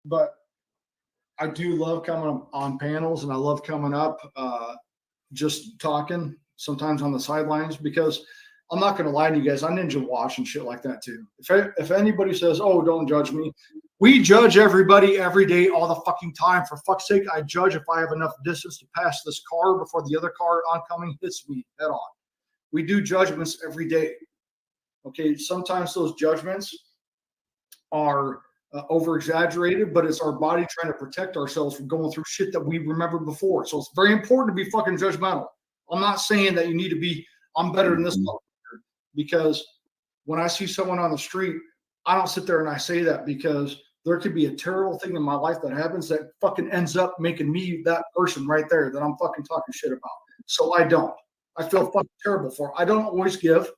but I do love coming on panels, and I love coming up, just talking sometimes on the sidelines, because I'm not going to lie to you guys. I ninja watch and shit like that too. If anybody says, "Oh, don't judge me," we judge everybody every day, all the fucking time. For fuck's sake, I judge if I have enough distance to pass this car before the other car oncoming hits me head on. We do judgments every day. Okay, sometimes those judgments are over exaggerated, but it's our body trying to protect ourselves from going through shit that we remembered before. So it's very important to be fucking judgmental. I'm not saying that you need to be, I'm better than this motherfucker, because when I see someone on the street, I don't sit there and I say that, because there could be a terrible thing in my life that happens that fucking ends up making me that person right there that I'm fucking talking shit about. So I don't. I feel fucking terrible for it. I don't always give,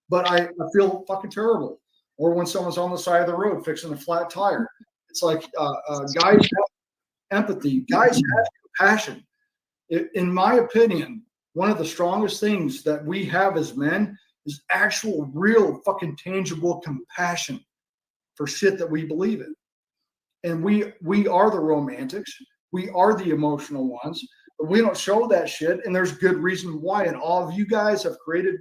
but I feel fucking terrible. Or when someone's on the side of the road fixing a flat tire. It's like guys have empathy. Guys have compassion. In my opinion, one of the strongest things that we have as men is actual, real, fucking tangible compassion for shit that we believe in. And we are the romantics. We are the emotional ones. But we don't show that shit, and there's good reason why. And all of you guys have created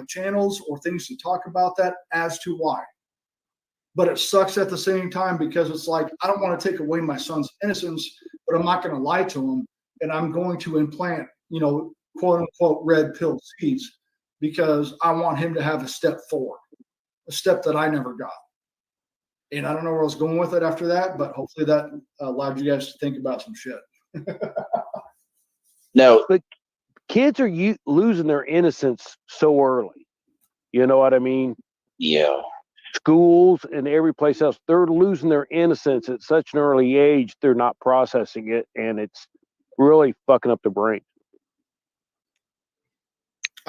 channels or things to talk about that as to why. But it sucks at the same time, because it's like, I don't want to take away my son's innocence, but I'm not going to lie to him, and I'm going to implant, quote unquote, red pill seeds, because I want him to have a step forward, a step that I never got. And I don't know where I was going with it after that, but hopefully that allowed you guys to think about some shit. No, but kids are losing their innocence so early. You know what I mean? Yeah. Schools and every place else, they're losing their innocence at such an early age. They're not processing it, and it's really fucking up the brain.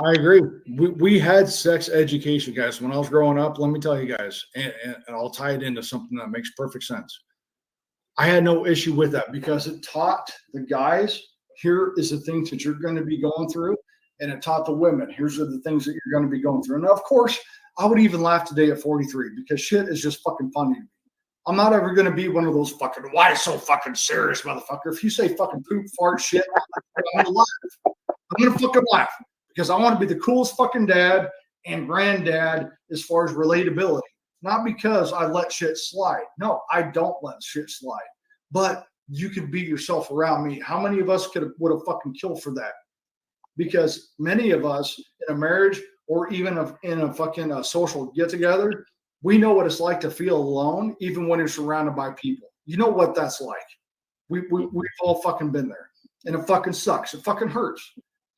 I agree. We had sex education, guys, when I was growing up. Let me tell you guys, and I'll tie it into something that makes perfect sense. I had no issue with that, because it taught the guys, here is the things that you're going to be going through, and it taught the women, here's the things that you're going to be going through. And of course, I would even laugh today at 43, because shit is just fucking funny to me. I'm not ever going to be one of those fucking, why so fucking serious, motherfucker? If you say fucking poop, fart, shit, I'm going to laugh. I'm going to fucking laugh, because I want to be the coolest fucking dad and granddad as far as relatability. Not because I let shit slide. No, I don't let shit slide. But you can be yourself around me. How many of us would have fucking killed for that? Because many of us in a marriage, or even in a fucking social get-together, we know what it's like to feel alone, even when you're surrounded by people. You know what that's like. We've all fucking been there. And it fucking sucks. It fucking hurts.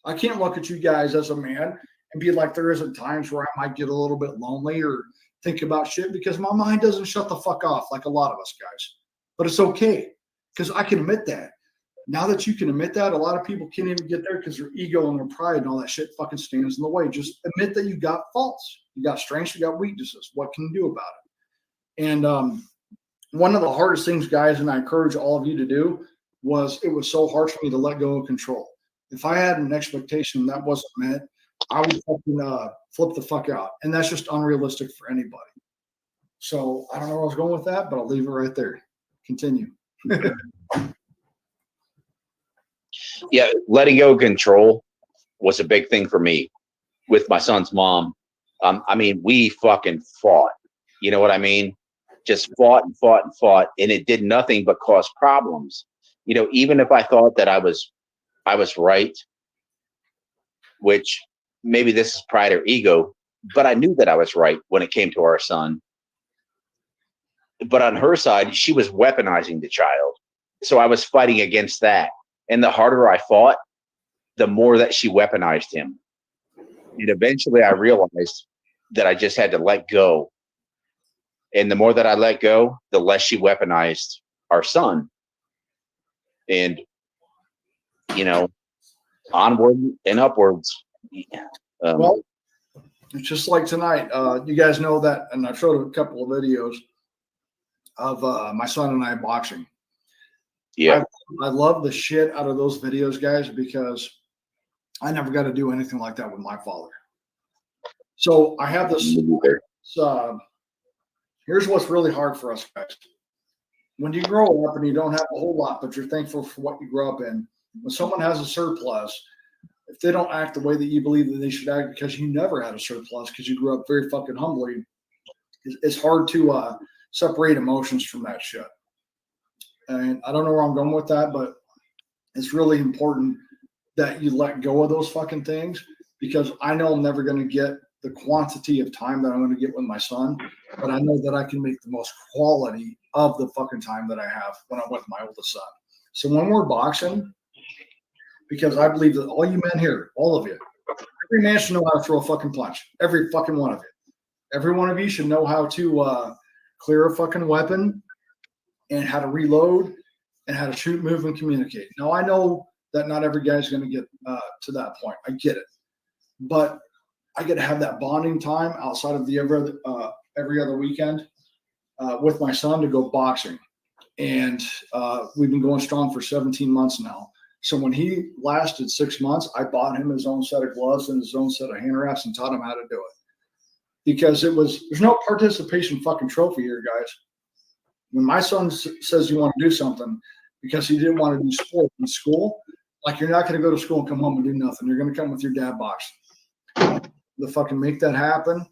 I can't look at you guys as a man and be like, there isn't times where I might get a little bit lonely or think about shit, because my mind doesn't shut the fuck off like a lot of us guys. But it's okay, because I can admit that. Now that you can admit that, a lot of people can't even get there because their ego and their pride and all that shit fucking stands in the way. Just admit that you got faults. You got strengths, you got weaknesses. What can you do about it? And one of the hardest things, guys, and I encourage all of you to do, was it was so hard for me to let go of control. If I had an expectation that wasn't met, I would fucking flip the fuck out. And that's just unrealistic for anybody. So I don't know where I was going with that, but I'll leave it right there. Continue. Yeah, letting go of control was a big thing for me with my son's mom. I mean, we fucking fought. You know what I mean? Just fought and fought and fought, and it did nothing but cause problems. Even if I thought that I was right, which maybe this is pride or ego, but I knew that I was right when it came to our son. But on her side, she was weaponizing the child. So I was fighting against that. And the harder I fought, the more that she weaponized him. And eventually I realized that I just had to let go. And the more that I let go, the less she weaponized our son. And, onward and upwards. Well, it's just like tonight. You guys know that, and I've showed a couple of videos of my son and I boxing. Yeah. I love the shit out of those videos, guys, because I never got to do anything like that with my father. So I have this. Here's what's really hard for us guys. when you grow up and you don't have a whole lot, but you're thankful for what you grew up in, when someone has a surplus, if they don't act the way that you believe that they should act because you never had a surplus because you grew up very fucking humbly, it's hard to separate emotions from that shit. And I don't know where I'm going with that, but it's really important that you let go of those fucking things, because I know I'm never going to get the quantity of time that I'm going to get with my son, but I know that I can make the most quality of the fucking time that I have when I'm with my oldest son. So when we're boxing, because I believe that all you men here, all of you, every man should know how to throw a fucking punch. Every fucking one of you. Every one of you should know how to clear a fucking weapon and how to reload and how to shoot, move, and communicate. Now, I know that not every guy's going to get to that point. I get it. But I get to have that bonding time outside of the every other weekend with my son to go boxing. And we've been going strong for 17 months now. So when he lasted 6 months, I bought him his own set of gloves and his own set of hand wraps and taught him how to do it. Because there's no participation fucking trophy here, guys. When my son says you want to do something because he didn't want to do sport in school, like, you're not going to go to school and come home and do nothing. You're going to come with your dad boxing. To fucking make that happen.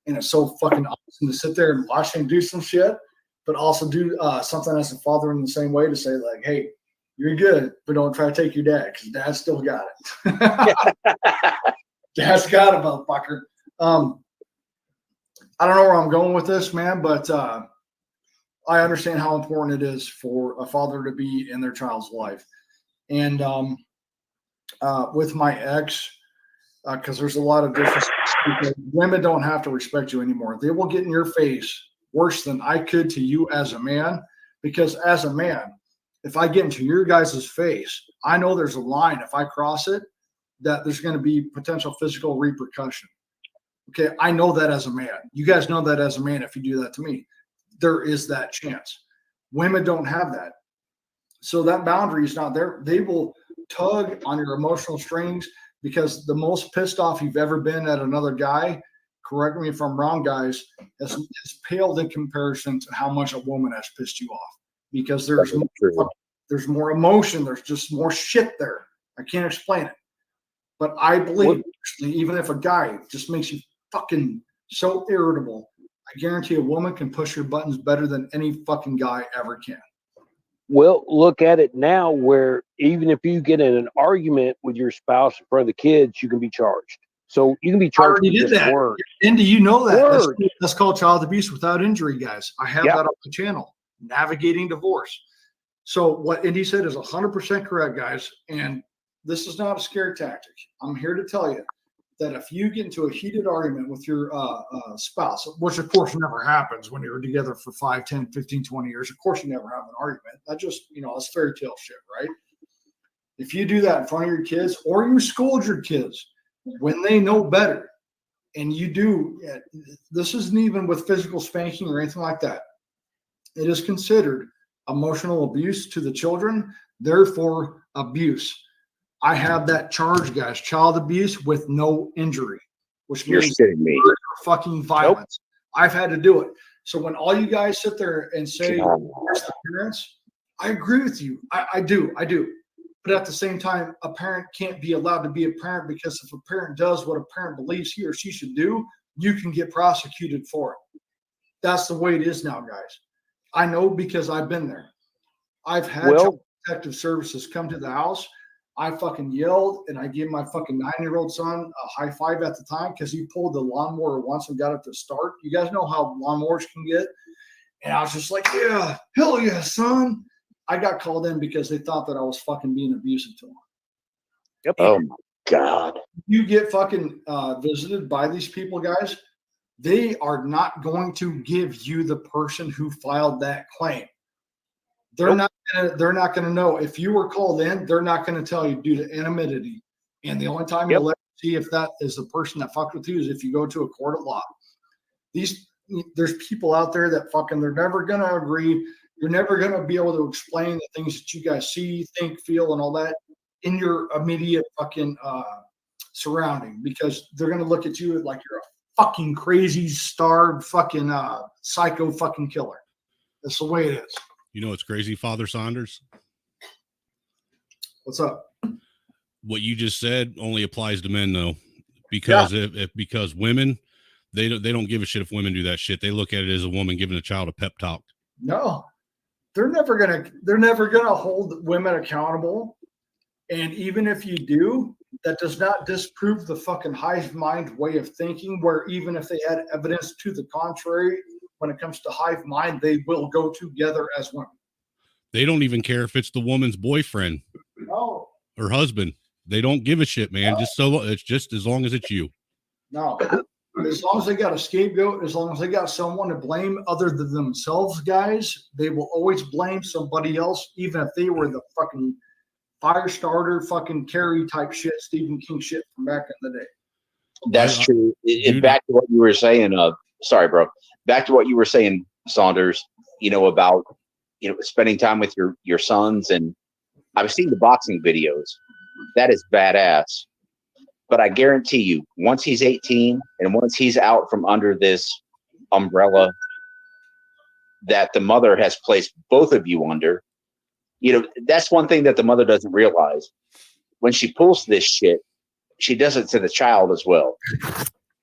And it's so fucking awesome to sit there and watch him do some shit, but also do something as a father in the same way to say, like, hey, you're good, but don't try to take your dad, because dad still got it. Dad's got it, motherfucker. I don't know where I'm going with this, man, but I understand how important it is for a father to be in their child's life. And with my ex, because there's a lot of difference. Women don't have to respect you anymore. They will get in your face worse than I could to you as a man, because as a man, if I get into your guys' face, I know there's a line. If I cross it, that there's going to be potential physical repercussion. Okay, I know that as a man. You guys know that as a man. If you do that to me, there is that chance. Women don't have that. So that boundary is not there. They will tug on your emotional strings, because the most pissed off you've ever been at another guy, correct me if I'm wrong, guys, has paled in comparison to how much a woman has pissed you off. Because there's more emotion. There's just more shit there. I can't explain it. But I believe, even if a guy just makes you fucking so irritable, I guarantee a woman can push your buttons better than any fucking guy ever can. Well, look at it now, where even if you get in an argument with your spouse in front of the kids, you can be charged. So you can be charged for just words. And do you know that? That's called child abuse without injury, guys. I have that on the channel, Navigating Divorce. So what Indy said is 100% correct, guys. And this is not a scare tactic. I'm here to tell you that if you get into a heated argument with your spouse, which of course never happens when you're together for 5, 10, 15, 20 years, of course you never have an argument. That just, that's fairy tale shit, right? If you do that in front of your kids, or you scold your kids when they know better, and you do, this isn't even with physical spanking or anything like that. It is considered emotional abuse to the children, therefore abuse. I have that charge, guys, child abuse with no injury, which means fucking violence. Nope. I've had to do it. So when all you guys sit there and say, where's the parents? I agree with you. I do. But at the same time, a parent can't be allowed to be a parent, because if a parent does what a parent believes he or she should do, you can get prosecuted for it. That's the way it is now, guys. I know, because I've been there. I've had child protective services come to the house. I fucking yelled, and I gave my fucking 9-year-old son a high five at the time, because he pulled the lawnmower once and got it to start. You guys know how lawnmowers can get. And I was just like, yeah, hell yeah, son. I got called in because they thought that I was fucking being abusive to him. Yep. Oh my God. You get fucking visited by these people, guys. They are not going to give you the person who filed that claim. They're not going to know. If you were called in, they're not going to tell you due to anonymity. And the only time you'll let see if that is the person that fucked with you is if you go to a court of law. There's people out there that fucking, they're never going to agree. You're never going to be able to explain the things that you guys see, think, feel, and all that in your immediate fucking surrounding, because they're going to look at you like you're a fucking crazy, starved, fucking psycho fucking killer. That's the way it is. You know what's crazy, Father Saunders? What's up? What you just said only applies to men, though, because because women, they don't give a shit if women do that shit. They look at it as a woman giving a child a pep talk. No, they're never gonna hold women accountable. And even if you do, that does not disprove the fucking hive mind way of thinking, where even if they had evidence to the contrary, when it comes to hive mind, they will go together as women. They don't even care if it's the woman's boyfriend No, or husband. They don't give a shit, man. No. It's just as long as it's you. no. As long as they got a scapegoat, as long as they got someone to blame other than themselves, guys, they will always blame somebody else, even if they were the fucking fire starter, fucking Carrie type shit, Stephen King shit from back in the day. That's true. Back to what you were saying. Sorry, bro. Back to what you were saying, Saunders. About spending time with your sons, and I've seen the boxing videos. That is badass. But I guarantee you, once he's 18 and once he's out from under this umbrella that the mother has placed both of you under, that's one thing that the mother doesn't realize. When she pulls this shit, she does it to the child as well.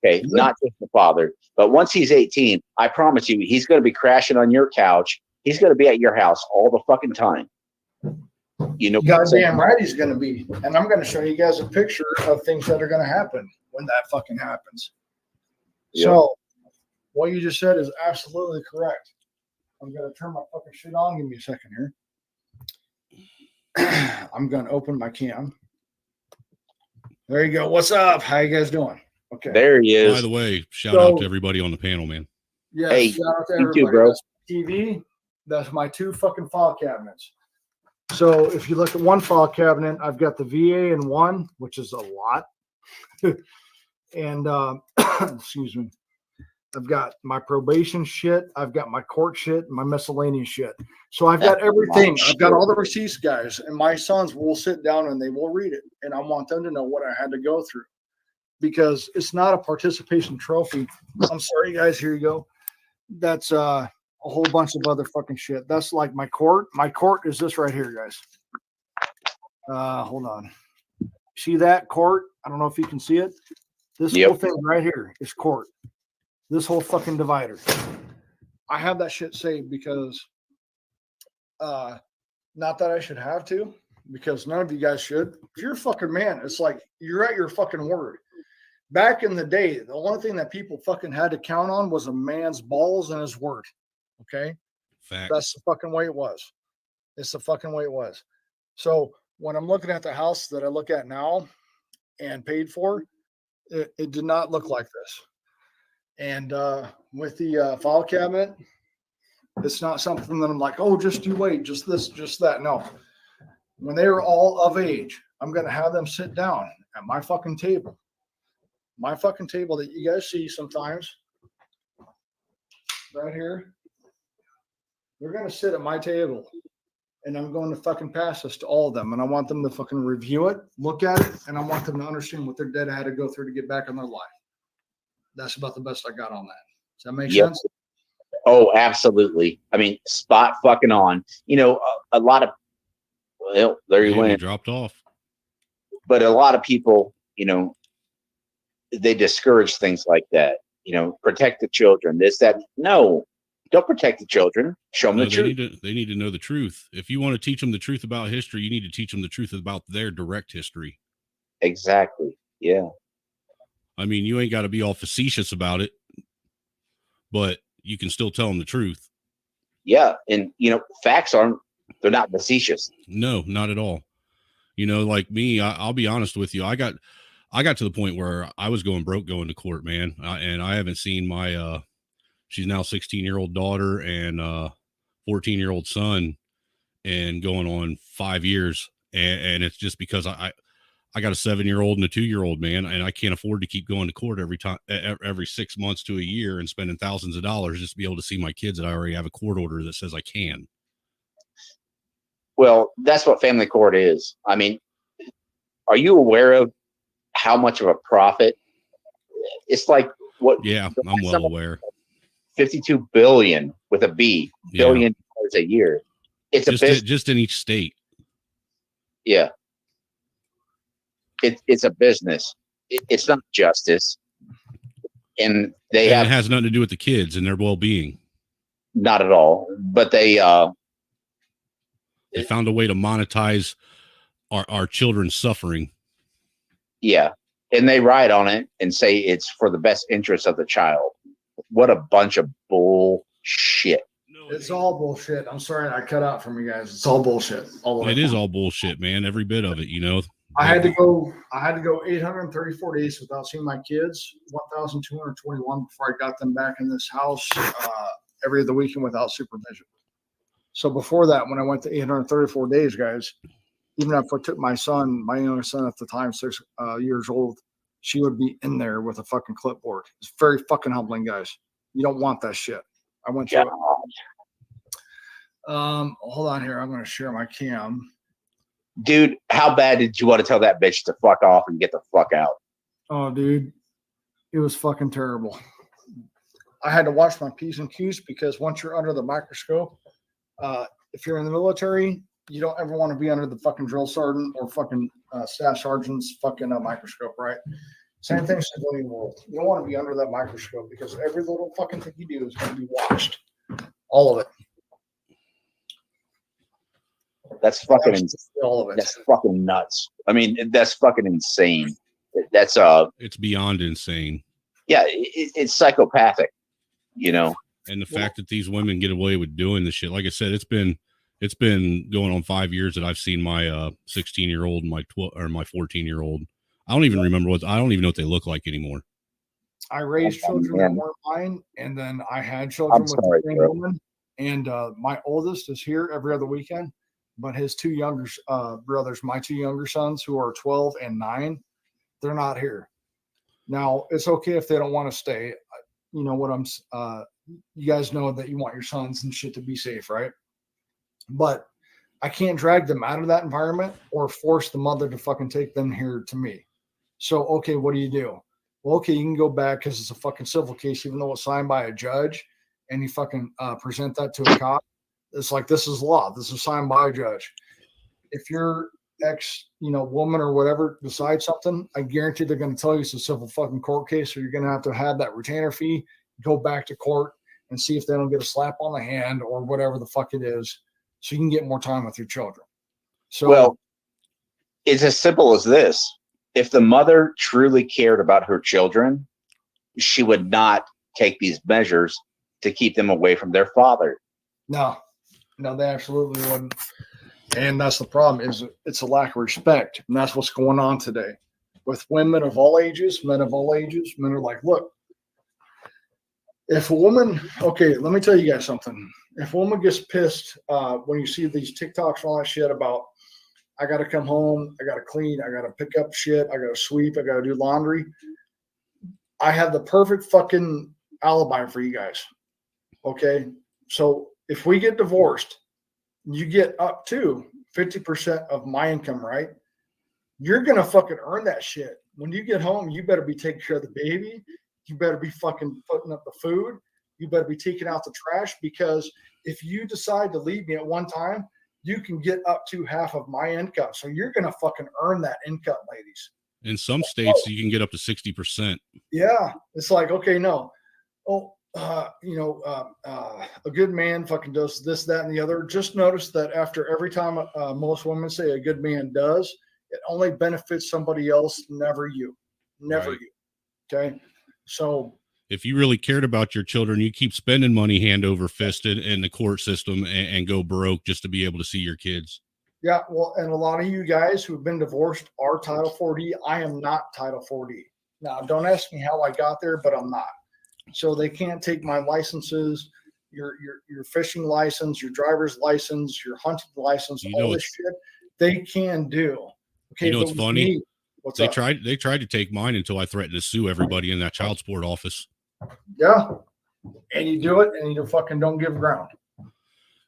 Okay, not just the father. But once he's 18, I promise you, he's going to be crashing on your couch. He's going to be at your house all the fucking time. Goddamn right he's going to be. And I'm going to show you guys a picture of things that are going to happen when that fucking happens. Yep. So what you just said is absolutely correct. I'm going to turn my fucking shit on. Give me a second here. I'm going to open my cam. There you go. What's up? How you guys doing? Okay. There he is. By the way, shout out to everybody on the panel, man. Yeah, hey, shout out to everybody. You too, bro. That's TV. That's my 2 fucking file cabinets. So if you look at one file cabinet, I've got the VA in one, which is a lot. And excuse me. I've got my probation shit. I've got my court shit, my miscellaneous shit. So I've got everything. I've got all the receipts, guys. And my sons will sit down and they will read it. And I want them to know what I had to go through. Because it's not a participation trophy. I'm sorry, guys. Here you go. That's a whole bunch of other fucking shit. That's like my court. My court is this right here, guys. Hold on. See that court? I don't know if you can see it. This whole thing right here is court. This whole fucking divider. I have that shit saved because not that I should have to, because none of you guys should. If you're a fucking man, it's like you're at your fucking word. Back in the day, the only thing that people fucking had to count on was a man's balls and his word. Okay? Facts. That's the fucking way it was. It's the fucking way it was. So when I'm looking at the house that I look at now and paid for, it did not look like this. And with the file cabinet, it's not something that I'm like, oh, just you wait, just this, just that. No. When they are all of age, I'm going to have them sit down at my fucking table. My fucking table that you guys see sometimes. Right here. They're going to sit at my table. And I'm going to fucking pass this to all of them. And I want them to fucking review it, look at it, and I want them to understand what their dad had to go through to get back in their life. That's about the best I got on that. Does that make sense? Oh, absolutely. I mean, spot fucking on. A lot of, well, there you went. Dropped off. But a lot of people, they discourage things like that. Protect the children, this, that. No, don't protect the children. Show them the truth. They need to know the truth. If you want to teach them the truth about history, you need to teach them the truth about their direct history. Exactly. Yeah. I mean, you ain't got to be all facetious about it, but you can still tell them the truth. Yeah. And, facts they're not facetious. No, not at all. Like me, I'll be honest with you. I got to the point where I was going broke going to court, man. And I haven't seen my, she's now 16-year-old daughter and 14-year-old son and going on 5 years. And it's just because I got a 7-year-old and a 2-year-old, man, and I can't afford to keep going to court every 6 months to a year and spending thousands of dollars just to be able to see my kids that I already have a court order that says I can. Well, that's what family court is. I mean, are you aware of how much of a profit? It's like what? Yeah, I'm well aware. 52 billion with a B, billion dollars a year. It's a business. Just in each state. Yeah. It's a business. It's not justice. And it has nothing to do with the kids and their well-being. Not at all. But they found a way to monetize our children's suffering. Yeah. And they ride on it and say it's for the best interest of the child. What a bunch of bullshit. It's all bullshit. I'm sorry I cut out from you guys. It's all bullshit. It is all bullshit, man. Every bit of it, you know. I had to go 834 days without seeing my kids, 1,221 before I got them back in this house every other weekend without supervision. So before that, when I went to 834 days, guys, even if I took my son, my youngest son at the time, 6 years old, she would be in there with a fucking clipboard. It's very fucking humbling, guys. You don't want that shit. I went through it. Hold on here. I'm going to share my cam. Dude, how bad did you want to tell that bitch to fuck off and get the fuck out? Oh, dude, it was fucking terrible. I had to watch my P's and Q's because once you're under the microscope, if you're in the military, you don't ever want to be under the fucking drill sergeant or fucking staff sergeant's fucking microscope, right? Same thing civilian world. You don't want to be under that microscope because every little fucking thing you do is going to be watched. All of it. That's fucking all of it. That's fucking nuts. I mean, that's fucking insane. That's it's beyond insane. Yeah, it's psychopathic, you know. And the fact that these women get away with doing this shit, like I said, it's been going on 5 years that I've seen my 16-year-old and my 14-year-old. I don't even remember I don't even know what they look like anymore. I raised children that weren't mine, and then I had children with the same woman. And my oldest is here every other weekend, but his two younger brothers, my two younger sons, who are 12 and 9, they're not here. Now, it's okay if they don't want to stay. You know what you guys know that you want your sons and shit to be safe, right? But I can't drag them out of that environment or force the mother to fucking take them here to me. So, okay, what do you do? Well, okay, you can go back because it's a fucking civil case, even though it's signed by a judge, and you fucking present that to a cop. It's like, this is law. This is signed by a judge. If your woman or whatever decides something, I guarantee they're going to tell you it's a civil fucking court case, or you're going to have that retainer fee, go back to court and see if they don't get a slap on the hand or whatever the fuck it is, so you can get more time with your children. So, well, it's as simple as this. If the mother truly cared about her children, she would not take these measures to keep them away from their father. No, they absolutely wouldn't. And that's the problem, is it's a lack of respect. And that's what's going on today with women of all ages, men of all ages. Men are like, look, if a woman, okay, let me tell you guys something. If a woman gets pissed when you see these TikToks and all that shit about, I got to come home, I got to clean, I got to pick up shit, I got to sweep, I got to do laundry. I have the perfect fucking alibi for you guys. Okay. So if we get divorced, you get up to 50% of my income, right? You're going to fucking earn that shit. When you get home, you better be taking care of the baby. You better be fucking putting up the food. You better be taking out the trash, because if you decide to leave me at one time, you can get up to half of my income. So you're going to fucking earn that income, ladies. In some states, you can get up to 60%. Yeah. It's like, okay, no. Oh, a good man fucking does this, that, and the other. Just notice that after every time most women say a good man does, it only benefits somebody else, never you. Never right. You. Okay? So if you really cared about your children, you keep spending money hand over fist in the court system and go broke just to be able to see your kids. Yeah, well, and a lot of you guys who've been divorced are Title 4D. I am not Title 4D. Now, don't ask me how I got there, but I'm not. So they can't take my licenses, your fishing license, your driver's license, your hunting license, all this shit. They can do. Okay, you know what's funny? They up? tried to take mine until I threatened to sue everybody in that child support office. Yeah, and you do it, and you fucking don't give ground.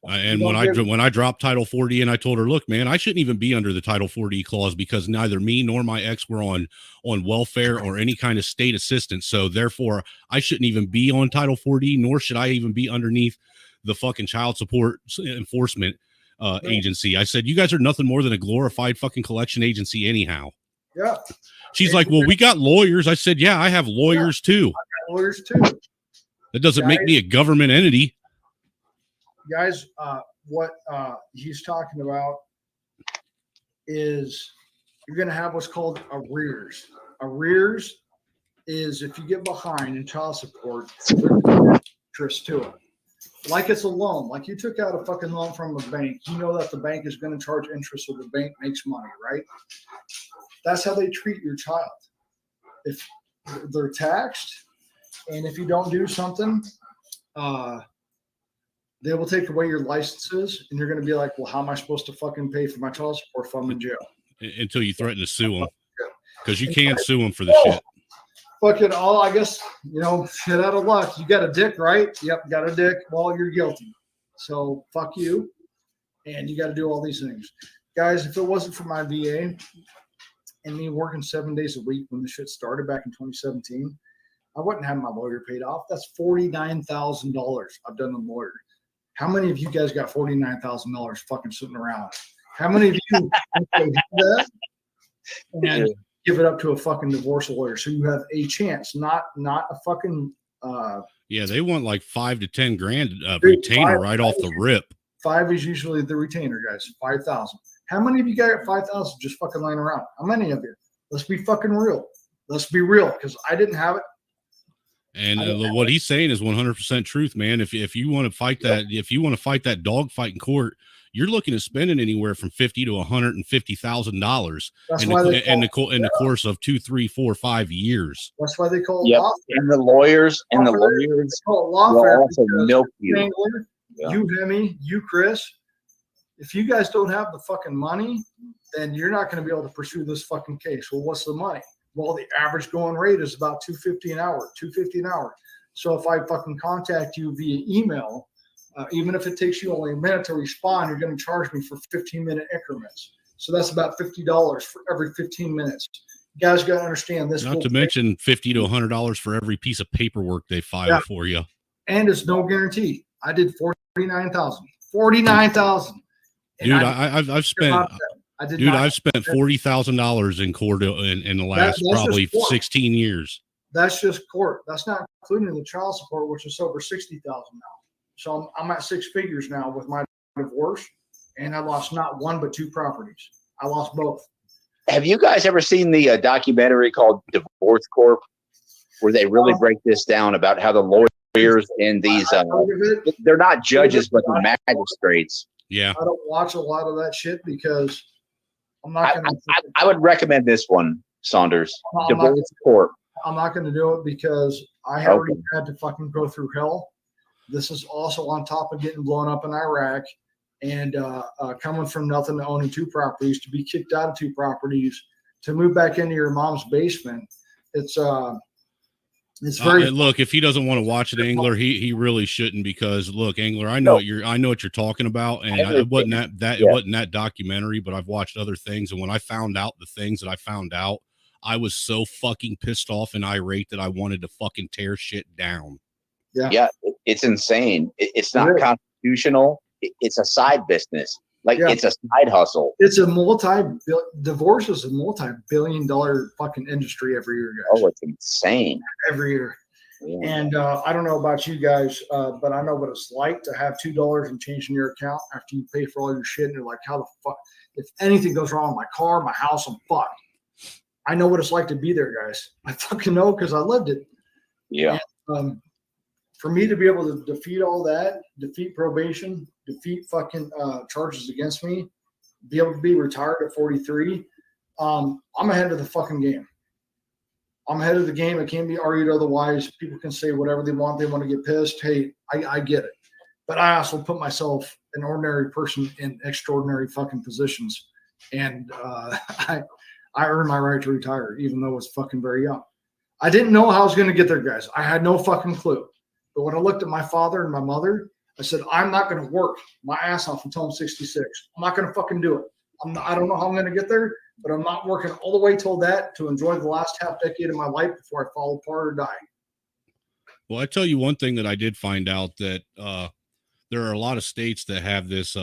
And when I dropped Title 4D, and I told her, look, man, I shouldn't even be under the Title 4D clause, because neither me nor my ex were on welfare or any kind of state assistance. So therefore, I shouldn't even be on Title 4D, nor should I even be underneath the fucking child support enforcement. agency. I said, you guys are nothing more than a glorified fucking collection agency anyhow. Yeah. She's like, well, we got lawyers. I said, yeah, I have lawyers too. Lawyers too. That doesn't make me a government entity. Guys, what he's talking about is you're going to have what's called arrears. Arrears is if you get behind in child support, there's interest to it. Like it's a loan. Like you took out a fucking loan from a bank. You know that the bank is going to charge interest so the bank makes money, right? That's how they treat your child. If they're taxed, and if you don't do something, they will take away your licenses, and you're going to be like, well, how am I supposed to fucking pay for my child support if I'm in jail? Until you threaten to sue them. Because you can't sue them for the shit. Fucking all, I guess, shit out of luck. You got a dick, right? Yep, got a dick. Well, you're guilty. So fuck you. And you got to do all these things. Guys, if it wasn't for my VA and me working 7 days a week when the shit started back in 2017, I wouldn't have my lawyer paid off. That's $49,000 I've done the lawyer. How many of you guys got $49,000 fucking sitting around? How many of you do that and give it up to a fucking divorce lawyer so you have a chance, not a fucking yeah, they want like 5 to 10 grand retainer right off the rip. 5 is usually the retainer, guys. 5,000. How many of you got 5,000 just fucking laying around? How many of you? Let's be fucking real. Let's be real, because I didn't have it. And what he's saying is 100% truth, man. If you want to fight that, if you want to fight that dog fight in court, you're looking at spending anywhere from $50,000 to $150,000 in the course of 2, 3, 4, 5 years. That's why they call it lawfare. And the lawyers call it lawfare. will also milk you. You, Hemi, you, Chris. If you guys don't have the fucking money, then you're not going to be able to pursue this fucking case. Well, what's the money? Well, the average going rate is about $250 an hour. So if I fucking contact you via email, even if it takes you only a minute to respond, you're going to charge me for 15-minute increments. So that's about $50 for every 15 minutes. You guys got to understand this. Not to mention $50 to $100 for every piece of paperwork they file for you. And it's no guarantee. I did $49,000. Dude, I've spent. I've spent $40,000 in court in the last probably 16 years. That's just court. That's not including the child support, which is over $60,000 now. So I'm at 6 figures now with my divorce, and I lost not one but 2 properties. I lost both. Have you guys ever seen the documentary called Divorce Corp, where they really break this down about how the lawyers in these they're not judges but they're magistrates? Yeah, I don't watch a lot of that shit because I'm not going to. I would recommend this one, Saunders. Divorce Corp. I'm not going to do it because I already had to fucking go through hell. This is also on top of getting blown up in Iraq and coming from nothing to owning 2 properties, to be kicked out of 2 properties, to move back into your mom's basement. It's very look, if he doesn't want to watch it, Angler, he really shouldn't, because look, Angler, I know what you're talking about, and it wasn't that documentary, but I've watched other things, and when I found out the things that I found out, I was so fucking pissed off and irate that I wanted to fucking tear shit down. Yeah, it's insane. It's not constitutional. It's a side business. It's a side hustle. It's a divorce is a multi-billion-dollar fucking industry every year, guys. Oh, it's insane. Every year. Yeah. And I don't know about you guys, but I know what it's like to have $2 and change in your account after you pay for all your shit. And you're like, how the fuck? If anything goes wrong with my car, my house, I'm fucked. I know what it's like to be there, guys. I fucking know because I lived it. Yeah. And, for me to be able to defeat all that, defeat probation, defeat fucking charges against me, be able to be retired at 43, I'm ahead of the fucking game. I'm ahead of the game. It can't be argued otherwise. People can say whatever they want. They want to get pissed. Hey, I get it. But I also put myself, an ordinary person, in extraordinary fucking positions. And I earned my right to retire, even though I was fucking very young. I didn't know how I was going to get there, guys. I had no fucking clue. But when I looked at my father and my mother, I said, I'm not going to work my ass off until I'm 66. I'm not going to fucking do it. I don't know how I'm going to get there, but I'm not working all the way till that to enjoy the last half decade of my life before I fall apart or die. Well, I tell you one thing that I did find out, that there are a lot of states that have this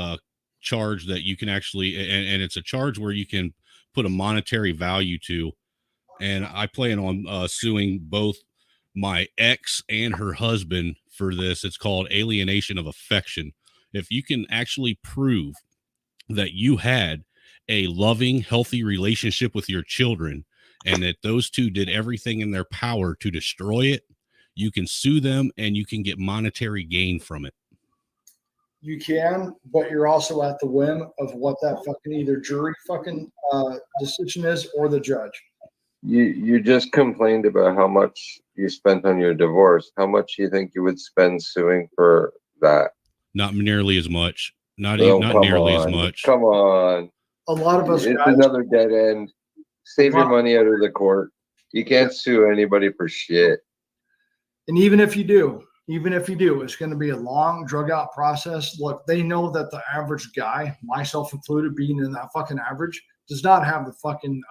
charge that you can actually, and it's a charge where you can put a monetary value to. And I plan on suing both my ex and her husband for this. It's called alienation of affection. If you can actually prove that you had a loving, healthy relationship with your children and that those two did everything in their power to destroy it, you can sue them and you can get monetary gain from it. You can, but you're also at the whim of what that fucking either jury fucking decision is or the judge. You just complained about how much you spent on your divorce. How much do you think you would spend suing for that? Not nearly as much. Not Come nearly as on. much. Come on. A lot of us It's guys, another dead end. Save your money out of the court. You can't sue anybody for shit. and even if you do, it's going to be a long, drug out process. Look, they know that the average guy, myself included, being in that fucking average, does not have the fucking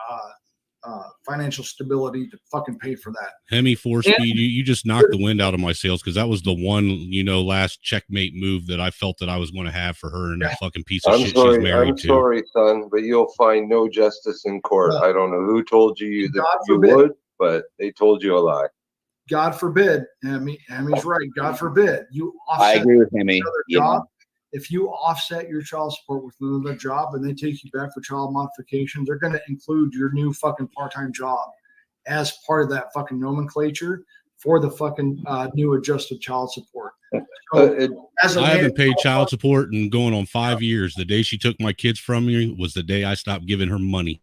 financial stability to fucking pay for that. Hemi 4-speed, you just knocked the wind out of my sails, because that was the one, last checkmate move that I felt that I was going to have for her and that fucking piece of shit she's married to. I'm sorry, son, but you'll find no justice in court. Yeah. I don't know who told you that God you forbid. would, but they told you a lie. God forbid. Hemi's right. God forbid. You I offset agree with Hemi. another job. If you offset your child support with another job and they take you back for child modification, they're going to include your new fucking part-time job as part of that fucking nomenclature for the fucking new adjusted child support. So, I haven't paid child support and going on 5 years. The day she took my kids from me was the day I stopped giving her money.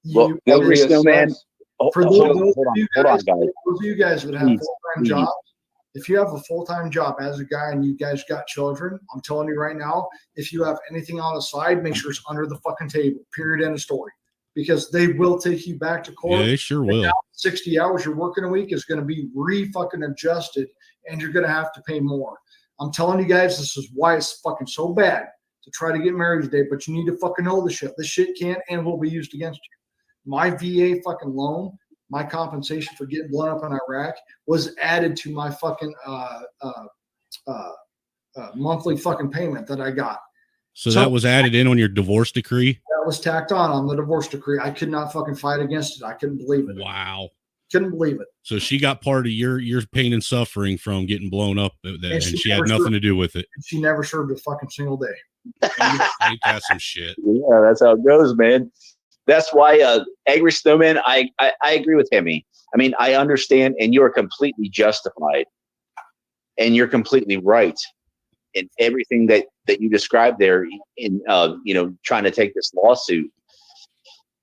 Well, Angry Snowman, for hold on, those guys. of you guys that have Please, full-time jobs, if you have a full-time job as a guy and you guys got children, I'm telling you right now, if you have anything on the side, make sure it's under the fucking table, period, end of story. Because they will take you back to court. Yeah, they sure will. 60 hours you're working a week is going to be re-fucking adjusted and you're going to have to pay more. I'm telling you guys, this is why it's fucking so bad to try to get married today, but you need to fucking know this shit. This shit can and will be used against you. My VA fucking loan, my compensation for getting blown up in Iraq was added to my fucking monthly fucking payment that I got. So that was added in on your divorce decree? That was tacked on the divorce decree. I could not fucking fight against it. I couldn't believe it. Wow. Couldn't believe it. So she got part of your pain and suffering from getting blown up, and she had nothing to do with it. She never served a fucking single day. Ain't that some shit? Yeah, that's how it goes, man. That's why, Angry Snowman, I agree with Hemi. I mean, I understand, and you're completely justified, and you're completely right in everything that you described there in, trying to take this lawsuit.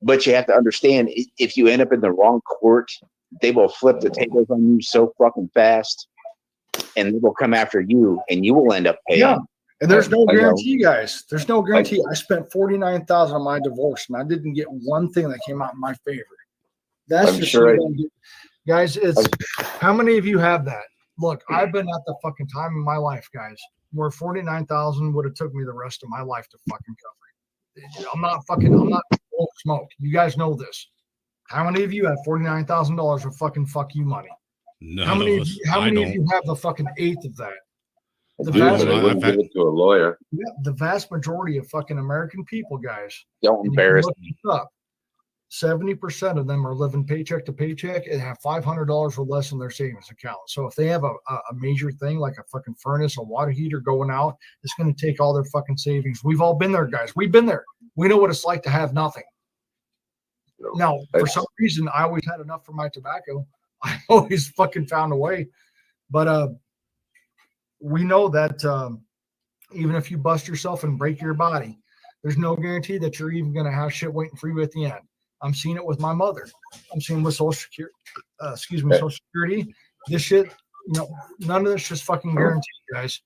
But you have to understand, if you end up in the wrong court, they will flip the tables on you so fucking fast, and they will come after you, and you will end up paying. Yeah. And there's no guarantee, guys. There's no guarantee. I spent $49,000 on my divorce, and I didn't get one thing that came out in my favor. That's just guys. It's how many of you have that? Look, I've been at the fucking time in my life, guys, where $49,000 would have took me the rest of my life to fucking cover it. I'm not blowing smoke. You guys know this. How many of you have $49,000 of fucking fuck you money? None How many of us. of you have the fucking eighth of that? I wouldn't give it to a lawyer. Yeah, the vast majority of fucking American people, guys, don't embarrass me. 70% of them are living paycheck to paycheck and have $500 or less in their savings account. So if they have a major thing like a fucking furnace, a water heater going out, it's going to take all their fucking savings. We've all been there, guys. We've been there. We know what it's like to have nothing. Now, for some reason, I always had enough for my tobacco. I always fucking found a way. But we know that even if you bust yourself and break your body, there's no guarantee that you're even going to have shit waiting for you at the end. I'm seeing it with my mother. I'm seeing with Social Security. Social Security. This shit, none of this is fucking guaranteed, guys.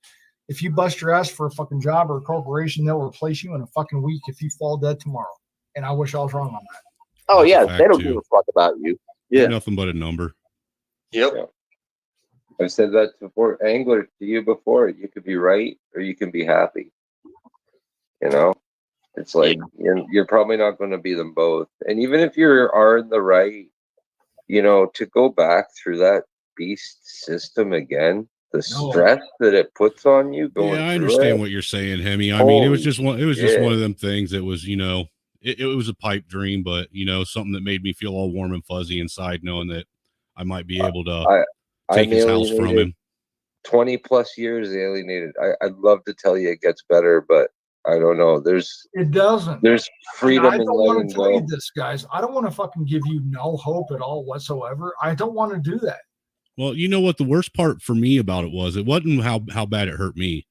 If you bust your ass for a fucking job or a corporation, they'll replace you in a fucking week if you fall dead tomorrow. And I wish I was wrong on that. Oh yeah, they don't give a fuck about you. Yeah, nothing but a number. Yep. Yeah. I've said that before, Angler, to you before. You could be right or you can be happy. It's like you're probably not going to be them both. And even if you are in the right, to go back through that beast system again, the stress that it puts on you going Yeah, I through understand it. what you're saying, Hemi. I mean, it was Holy just one. It was just one shit. of them things that was, it was a pipe dream, but something that made me feel all warm and fuzzy inside, knowing that I might be able to take his house from him. 20 plus years alienated. I'd love to tell you it gets better, but I don't know. It doesn't. There's freedom I in don't want letting to tell you go. this, guys. I don't want to fucking give you no hope at all whatsoever. I don't want to do that. Well, you know what the worst part for me about it was? It wasn't how bad it hurt me.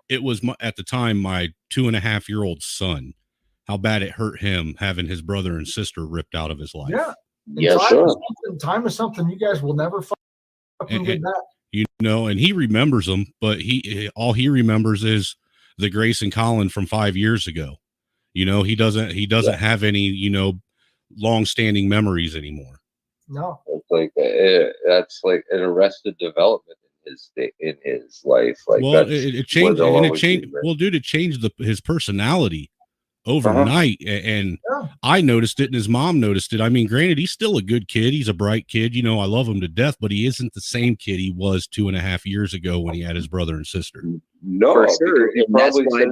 It was at the time my 2.5-year-old son. How bad it hurt him having his brother and sister ripped out of his life. Yeah. Yeah, sure. Time is something you guys will never fucking get back. And he remembers them, but all he remembers is the Grace and Colin from 5 years ago. He doesn't have any, long-standing memories anymore. No. It's like that's like an arrested development in his life. Like, well, it changed, and it changed. Well, dude, it changed his personality overnight, and I noticed it, and his mom noticed it. I mean, granted, he's still a good kid. He's a bright kid. I love him to death, but he isn't the same kid he was 2.5 years ago when he had his brother and sister. No, For sure. He probably said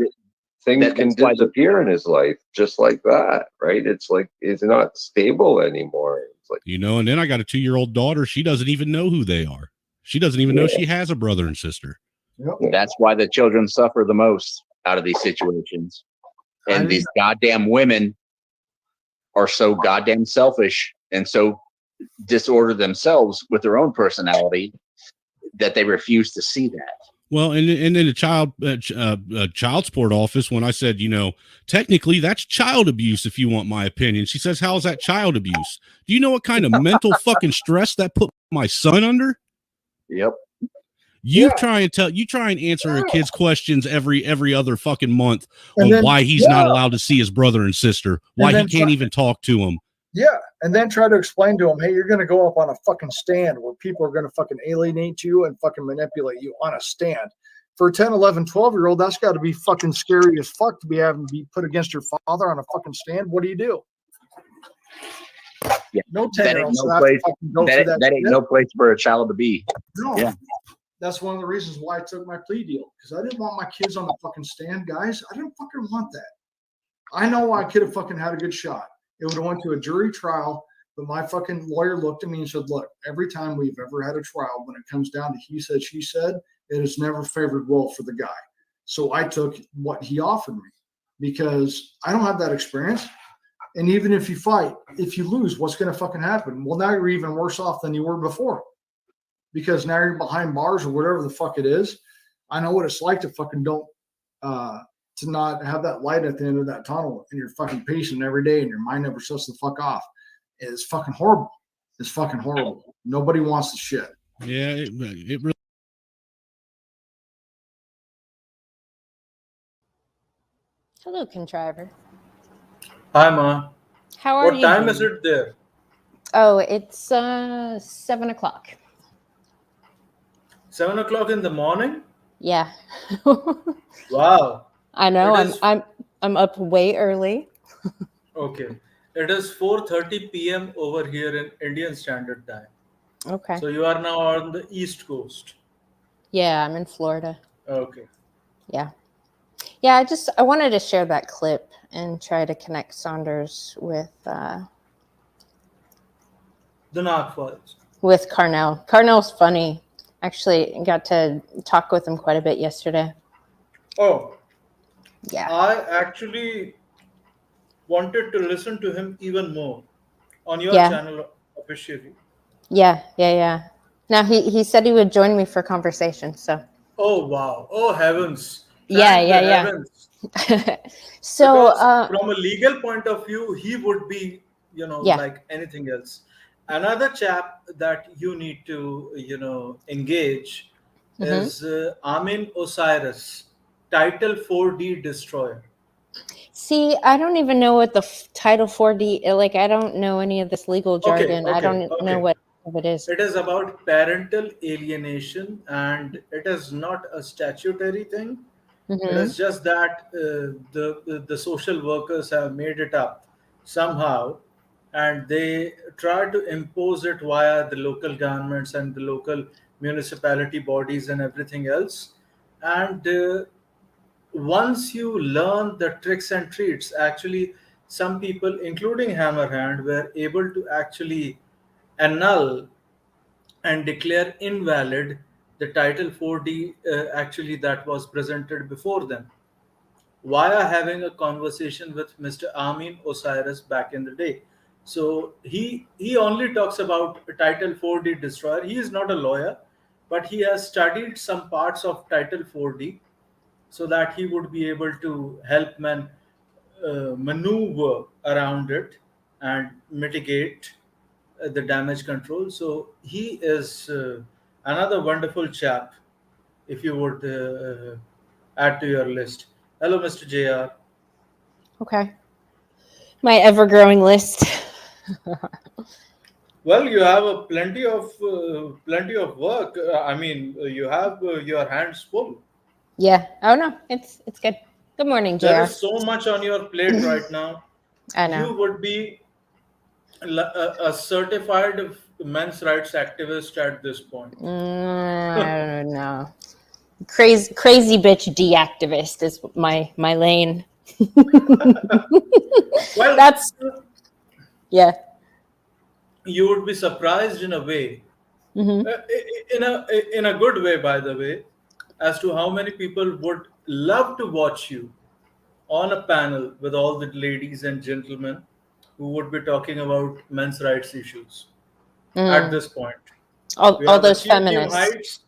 things can disappear in his life just like that, right? It's like it's not stable anymore. It's like, and then I got a 2-year-old daughter. She doesn't even know who they are. She doesn't even know she has a brother and sister. Yep. That's why the children suffer the most out of these situations. And these goddamn women are so goddamn selfish and so disordered themselves with their own personality that they refuse to see that. Well, and in the child support office, when I said, technically that's child abuse, if you want my opinion, she says, how's that child abuse? Do you know what kind of mental fucking stress that put my son under? Yep. You try and answer a kid's questions every other fucking month on why he's not allowed to see his brother and sister, why he can't even talk to him. Yeah. And then try to explain to him, hey, you're going to go up on a fucking stand where people are going to fucking alienate you and fucking manipulate you on a stand. For a 10, 11, 12-year-old, that's got to be fucking scary as fuck to be having to be put against your father on a fucking stand. What do you do? Yeah. No 10-year-old. That ain't no place for a child to be. No. Yeah. That's one of the reasons why I took my plea deal, because I didn't want my kids on the fucking stand, guys. I didn't fucking want that. I know I could have fucking had a good shot. It would have went to a jury trial, but my fucking lawyer looked at me and said, look, every time we've ever had a trial, when it comes down to he said, she said, it has never favored well for the guy. So I took what he offered me because I don't have that experience. And even if you fight, if you lose, what's going to fucking happen? Well, now you're even worse off than you were before. Because now you're behind bars or whatever the fuck it is. I know what it's like to fucking to not have that light at the end of that tunnel, and you're fucking pacing every day and your mind never shuts the fuck off. It's fucking horrible. It's fucking horrible. Nobody wants the shit. Yeah, it really. Hello, Contriver. Hi, Ma. How are you? What time is it there? Oh, it's 7 o'clock. 7 o'clock in the morning? Yeah. Wow. I know. I'm up way early. Okay. It is 4:30 p.m. over here in Indian Standard Time. Okay. So you are now on the East Coast. Yeah, I'm in Florida. Okay. Yeah. Yeah, I wanted to share that clip and try to connect Saunders with The Narc Files. with Carnell. Carnell's funny. Actually, got to talk with him quite a bit yesterday. Oh, Yeah. I actually wanted to listen to him even more on your Yeah. channel officially. Yeah. Now he said he would join me for conversation. So. Oh, wow. Oh, heavens. Yeah. Heavens. So Because from a legal point of view, he would be, like anything else. Another chap that you need to, engage is Amin Osiris, Title 4D Destroyer. see, I don't even know what the Title 4D, like, I don't know any of this legal jargon. I don't know what it is. It is about parental alienation, and it is not a statutory thing. It is just that the social workers have made it up somehow, and they try to impose it via the local governments and the local municipality bodies and everything else. And once you learn the tricks and treats, actually, some people, including Hammerhand, were able to actually annul and declare invalid the Title 4D actually that was presented before them via having a conversation with Mr. Amin Osiris back in the day. So he only talks about Title 4D destroyer. He is not a lawyer, but he has studied some parts of Title 4D so that he would be able to help men maneuver around it and mitigate the damage control. So he is another wonderful chap. If you would add to your list. Hello, Mr. JR. Okay. My ever-growing list. Well, you have a plenty of work. I mean, you have your hands full. Yeah. Oh no, it's good. Good morning, There JR. is so much on your plate right now. I know. You would be a certified men's rights activist at this point. I don't know. Crazy bitch deactivist is my lane. Well, That's yeah. You would be surprised in a way, Hmm. in a good way, by the way, as to how many people would love to watch you on a panel with all the ladies and gentlemen who would be talking about men's rights issues at this point. All You have those achieved new feminists. heights.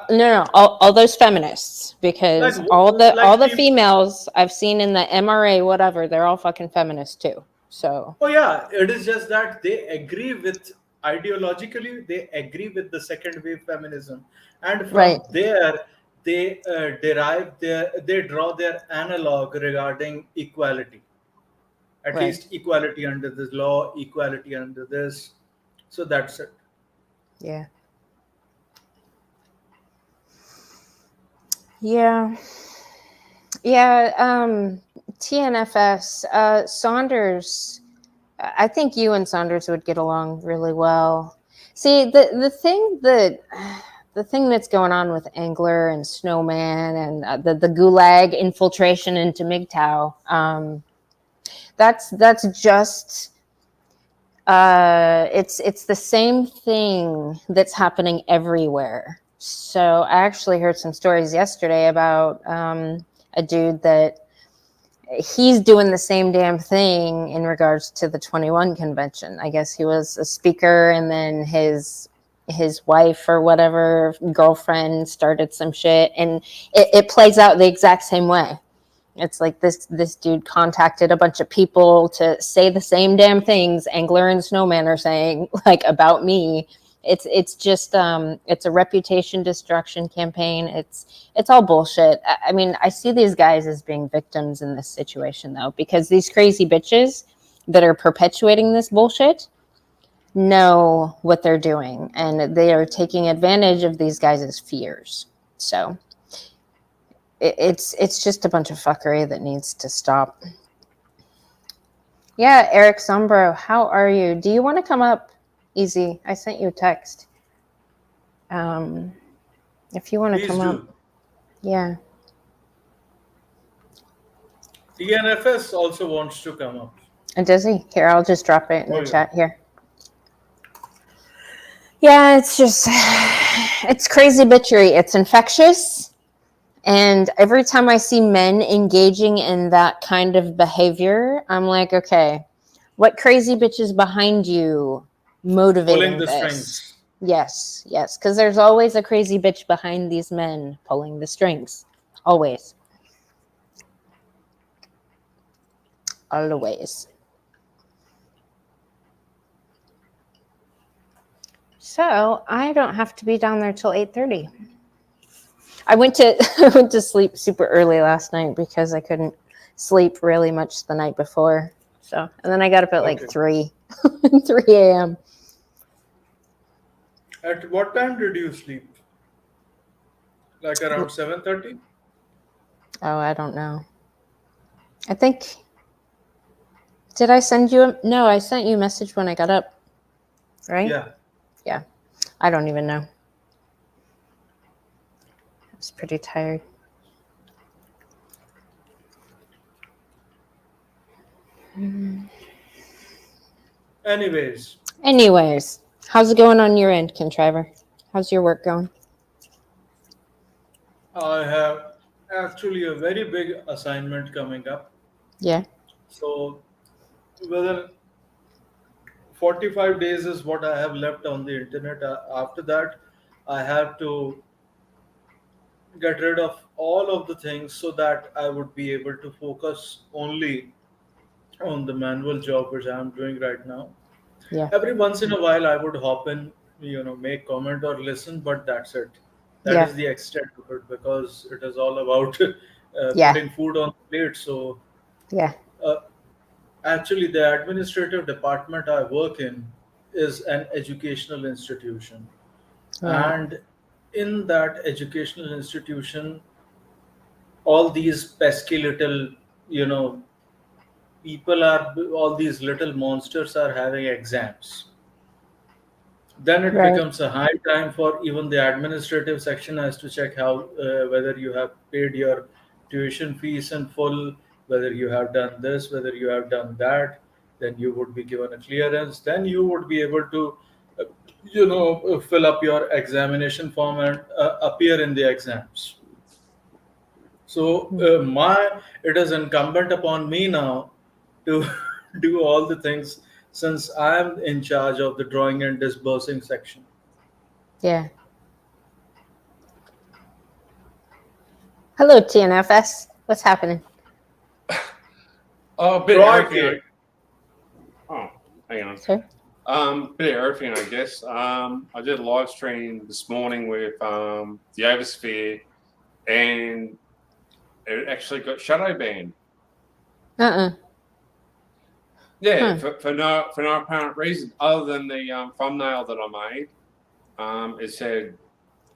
No, all those feminists, because Like, all the people, females I've seen in the MRA, whatever, they're all fucking feminists too. So oh yeah, it is just that they agree with ideologically, they agree with the second wave feminism, and from right, there they they draw their analog regarding equality, at right, least equality under this law, equality under this. So that's it. yeah, yeah, yeah. TNFS, Saunders. I think you and Saunders would get along really well. See, the thing that's going on with Angler and Snowman and the Gulag infiltration into MGTOW, that's just it's the same thing that's happening everywhere. So I actually heard some stories yesterday about a dude that he's doing the same damn thing in regards to the 21 convention. I guess he was a speaker, and then his wife or whatever girlfriend started some shit, and it plays out the exact same way. It's like this dude contacted a bunch of people to say the same damn things Angler and Snowman are saying, like, about me. It's just it's a reputation destruction campaign. It's all bullshit. I mean, I see these guys as being victims in this situation though, because these crazy bitches that are perpetuating this bullshit know what they're doing, and they are taking advantage of these guys' fears. So it's just a bunch of fuckery that needs to stop. Yeah, Eric Sombro, how are you? Do you want to come up? Easy. I sent you a text. If you want to Please come do. up. Yeah. TNFS also wants to come up. And does he? Here, I'll just drop it in the yeah. chat here. Yeah, it's just, it's crazy bitchery. It's infectious. And every time I see men engaging in that kind of behavior, I'm like, okay, what crazy bitch is behind you motivating Pulling the this? strings. Yes, because there's always a crazy bitch behind these men pulling the strings. Always. Always. So I don't have to be down there till 8:30. I went to sleep super early last night because I couldn't sleep really much the night before. So, and then I got up at like 3 a.m. At what time did you sleep? Like around 7:30? Oh, I don't know. I think, did I send you no, I sent you a message when I got up, right? Yeah. Yeah. I don't even know. was pretty tired. Anyways, how's it going on your end, Contriver? How's your work going? I have actually a very big assignment coming up. Yeah. So within 45 days is what I have left on the internet. After that, I have to get rid of all of the things so that I would be able to focus only on the manual job which I'm doing right now. Yeah. Every once in a while, I would hop in, make comment or listen, but that's it. That Yeah. is the extent of it because it is all about Yeah. putting food on the plate. So, Yeah. actually, the administrative department I work in is an educational institution. Right. And in that educational institution, all these pesky little, you know, all these little monsters are having exams. Then it Right. becomes a high time for even the administrative section has to check how whether you have paid your tuition fees in full, whether you have done this, whether you have done that. Then you would be given a clearance. Then you would be able to, fill up your examination form and appear in the exams. So it is incumbent upon me now to do all the things since I am in charge of the drawing and disbursing section. Yeah. Hello, TNFS. What's happening? Bit of Troy everything. here. Oh, hang on. Sir? Bit of everything, I guess. I did a live stream this morning with the Oversphere, and it actually got shadow banned. Yeah, for no apparent reason other than the thumbnail that I made. It said,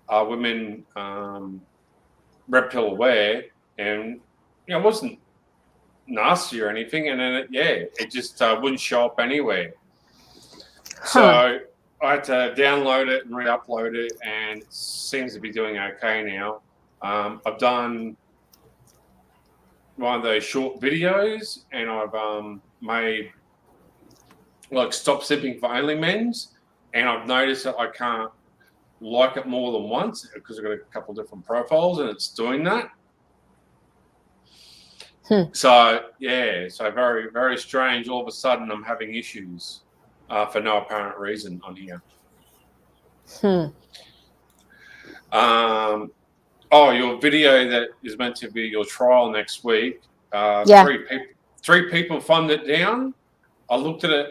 "Are women reptile aware?" And it wasn't nasty or anything, and then it just wouldn't show up anywhere. So I had to download it and re-upload it, and it seems to be doing okay now. I've done one of those short videos, and I've made like stop sipping for only men's, and I've noticed that I can't like it more than once because I've got a couple of different profiles, and it's doing that. So very, very strange. All of a sudden, I'm having issues for no apparent reason on here. Your video that is meant to be your trial next week. Three people thumbed it down. I looked at it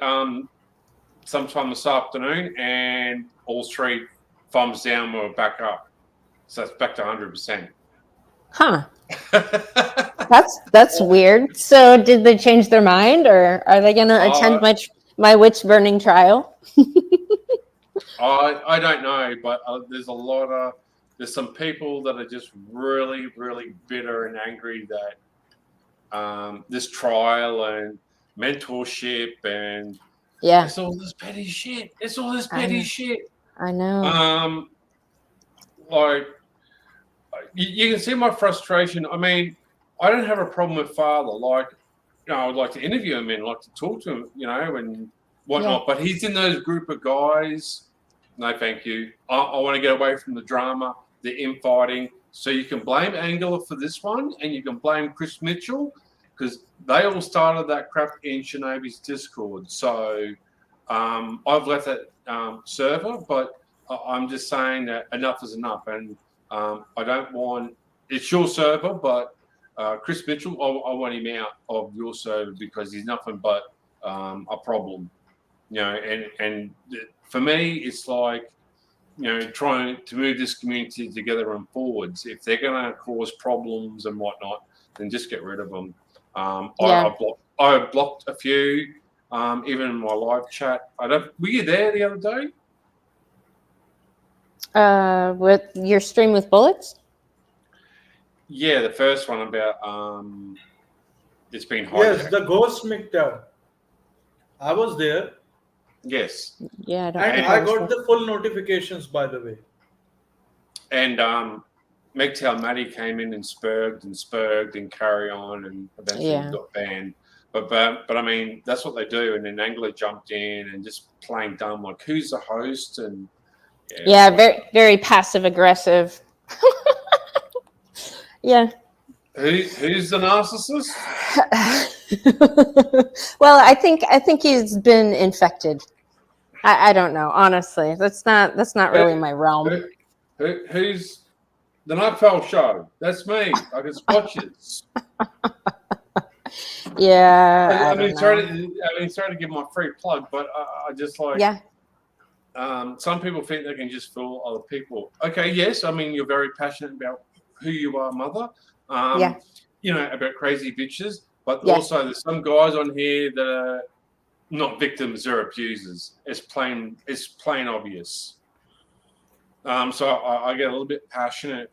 sometime this afternoon, and all three thumbs down were back up. So it's back to 100%. That's weird. So did they change their mind, or are they going to attend my witch burning trial? I don't know, but there's some people that are just really, really bitter and angry that this trial and mentorship and it's all this petty shit. It's all this petty shit. I know. Like you can see my frustration. I mean, I don't have a problem with father. Like, I would like to interview him and like to talk to him, and whatnot. But he's in those group of guys. No, thank you. I want to get away from the drama, the infighting. So you can blame Angela for this one, and you can blame Chris Mitchell because they all started that crap in Shinobi's Discord. So I've left that server, but I'm just saying that enough is enough, and I don't want. It's your server, but Chris Mitchell, I want him out of your server because he's nothing but a problem. And for me, it's like, trying to move this community together and forwards. If they're going to cause problems and whatnot, then just get rid of them. I blocked a few, even in my live chat. Were you there the other day? With your stream with bullets? Yeah, the first one about it's been hijacked. Yes, the ghost MGTOW. I was there. Yes. Yeah, I got the full notifications, by the way. And MGTOW Maddie came in and spurged and carry on, and eventually got banned. But I mean, that's what they do. And then Angler jumped in and just playing dumb, like, who's the host? And very, very passive aggressive. Yeah. Who's the narcissist? Well, I think he's been infected. I don't know, honestly. That's not really my realm. Who's the Nightfall Show? That's me. I just watch it. Yeah. I mean, sorry to give my free plug, but I just like. Yeah. Some people think they can just fool other people. Okay, yes, I mean, you're very passionate about who you are, mother. You know, about crazy bitches, but also there's some guys on here that are not victims, they're abusers. It's plain obvious. So I get a little bit passionate.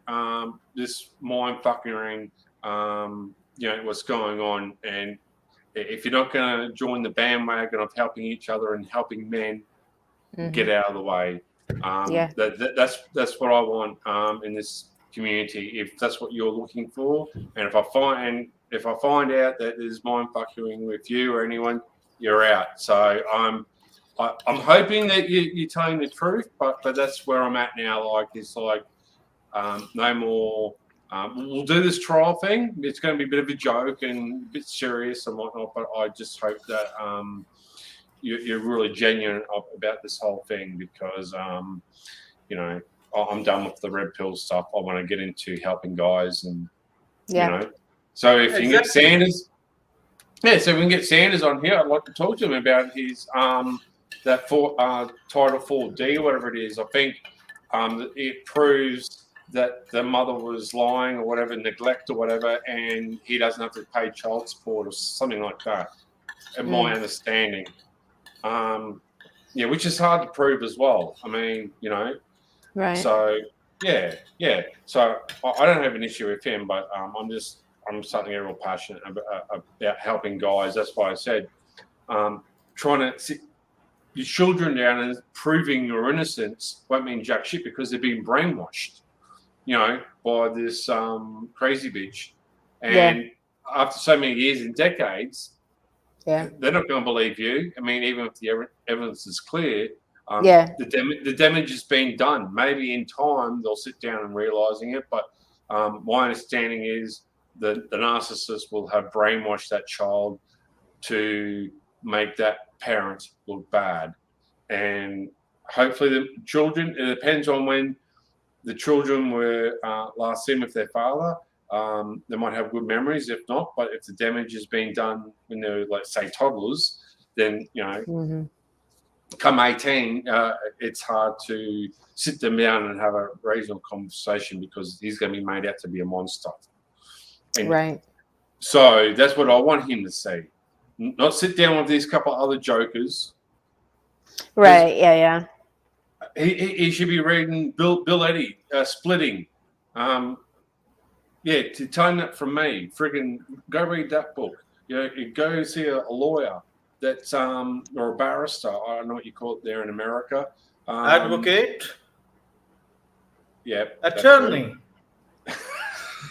This mind fucking you know, what's going on, and if you're not going to join the bandwagon of helping each other and helping men, get out of the way. That's what I want in this community. If that's what you're looking for, and if I find out that there's mind fucking with you or anyone, you're out. So I'm hoping that you're telling the truth, but that's where I'm at now. Like, it's like no more. We'll do this trial thing. It's going to be a bit of a joke and a bit serious and whatnot, but I just hope that you're really genuine about this whole thing, because you know, I'm done with the red pill stuff. I want to get into helping guys, and you know. So if you can get Saunders, so if we can get Saunders on here, I'd like to talk to him about his that Title 4D, whatever it is. I think it proves that the mother was lying or whatever, neglect or whatever, and he doesn't have to pay child support or something like that. In my understanding, which is hard to prove as well. I mean, you know. Right. So yeah. So I don't have an issue with him, but I'm starting to get real passionate about helping guys. That's why I said trying to sit your children down and proving your innocence won't mean jack shit, because they're being brainwashed, you know, by this crazy bitch. And after so many years and decades, they're not going to believe you. I mean, even if the evidence is clear. The damage has been done. Maybe in time they'll sit down and realizing it, but my understanding is that the narcissist will have brainwashed that child to make that parent look bad. And hopefully the children, it depends on when the children were last seen with their father. They might have good memories. If not, but if the damage has been done when they were, like, say, toddlers, then, you know, come 18, it's hard to sit them down and have a reasonable conversation, because he's going to be made out to be a monster. And so that's what I want him to see. Not sit down with these couple other jokers. Right. Yeah. He should be reading Bill Eddy, Splitting. To tone that from me. Friggin' go read that book. You know, go see a lawyer. That's or a barrister. I don't know what you call it there in America. Advocate. Yeah. Attorney.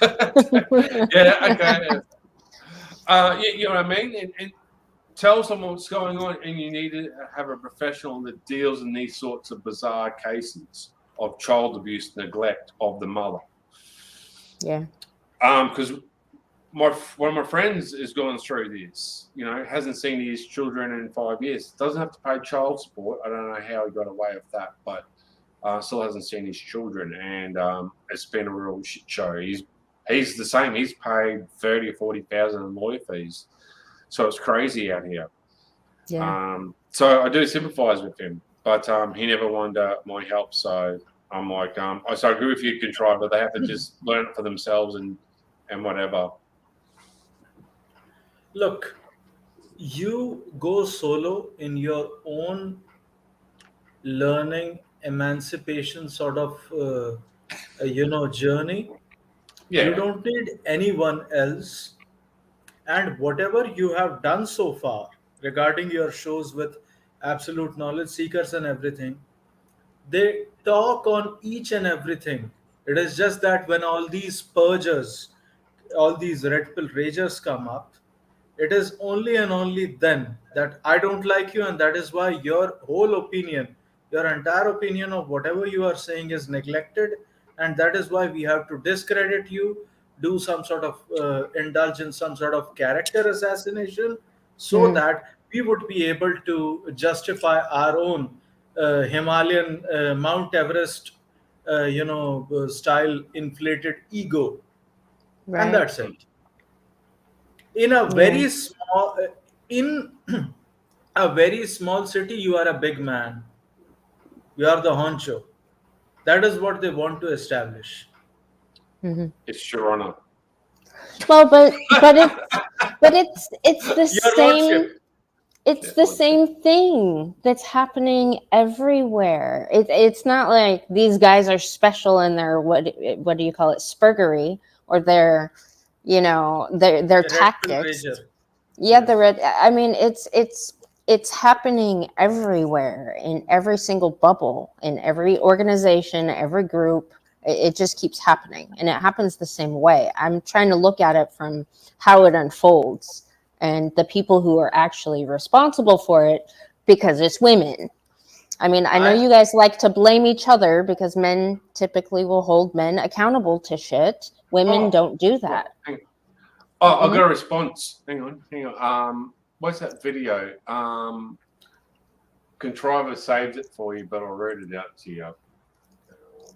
Okay. You know what I mean? And tell someone what's going on, and you need to have a professional that deals in these sorts of bizarre cases of child abuse, neglect of the mother. Yeah. Because one of my friends is going through this, you know, hasn't seen his children in 5 years, doesn't have to pay child support. I don't know how he got away with that, but still hasn't seen his children, and it's been a real shit show. He's the same. He's paid 30 or 40,000 in lawyer fees, so it's crazy out here. Yeah. So I do sympathise with him, but he never wanted my help. So I'm like, so I agree with you, can try, but they have to just learn it for themselves and whatever. Look, you go solo in your own learning, emancipation sort of, journey. Yeah. You don't need anyone else. And whatever you have done so far regarding your shows with Absolute Knowledge Seekers and everything, they talk on each and everything It is just that when all these purgers, all these red pill ragers come up, it is only and only then that I don't like you, and that is why your whole opinion, your entire opinion of whatever you are saying is neglected, and that is why we have to discredit you, do some sort of indulge in some sort of character assassination, so Hmm. that we would be able to justify our own Himalayan Mount Everest, style inflated ego, and Right. that's it. In a Yeah. very small in a very small city, you are a big man, you are the honcho. That is what they want to establish. Hmm. It's your honor. Well, but it's the Your same. lordship. It's Yeah, the lordship. same thing that's happening everywhere. It's not like these guys are special in their what do you call it, spurgery, or their A red pill tactics. rager. Yeah, the Yes. red. I mean, it's happening everywhere, in every single bubble, in every organization, every group. It just keeps happening, and it happens the same way. I'm trying to look at it from how it unfolds and the people who are actually responsible for it, because it's women. I mean, I know I you guys like to blame each other because men typically will hold men accountable to shit. Women Oh, don't do right. that. Hang on. Oh, I Mhm. got a response. Hang on. What's that video? Contriver saved it for you, but I'll read it out to you.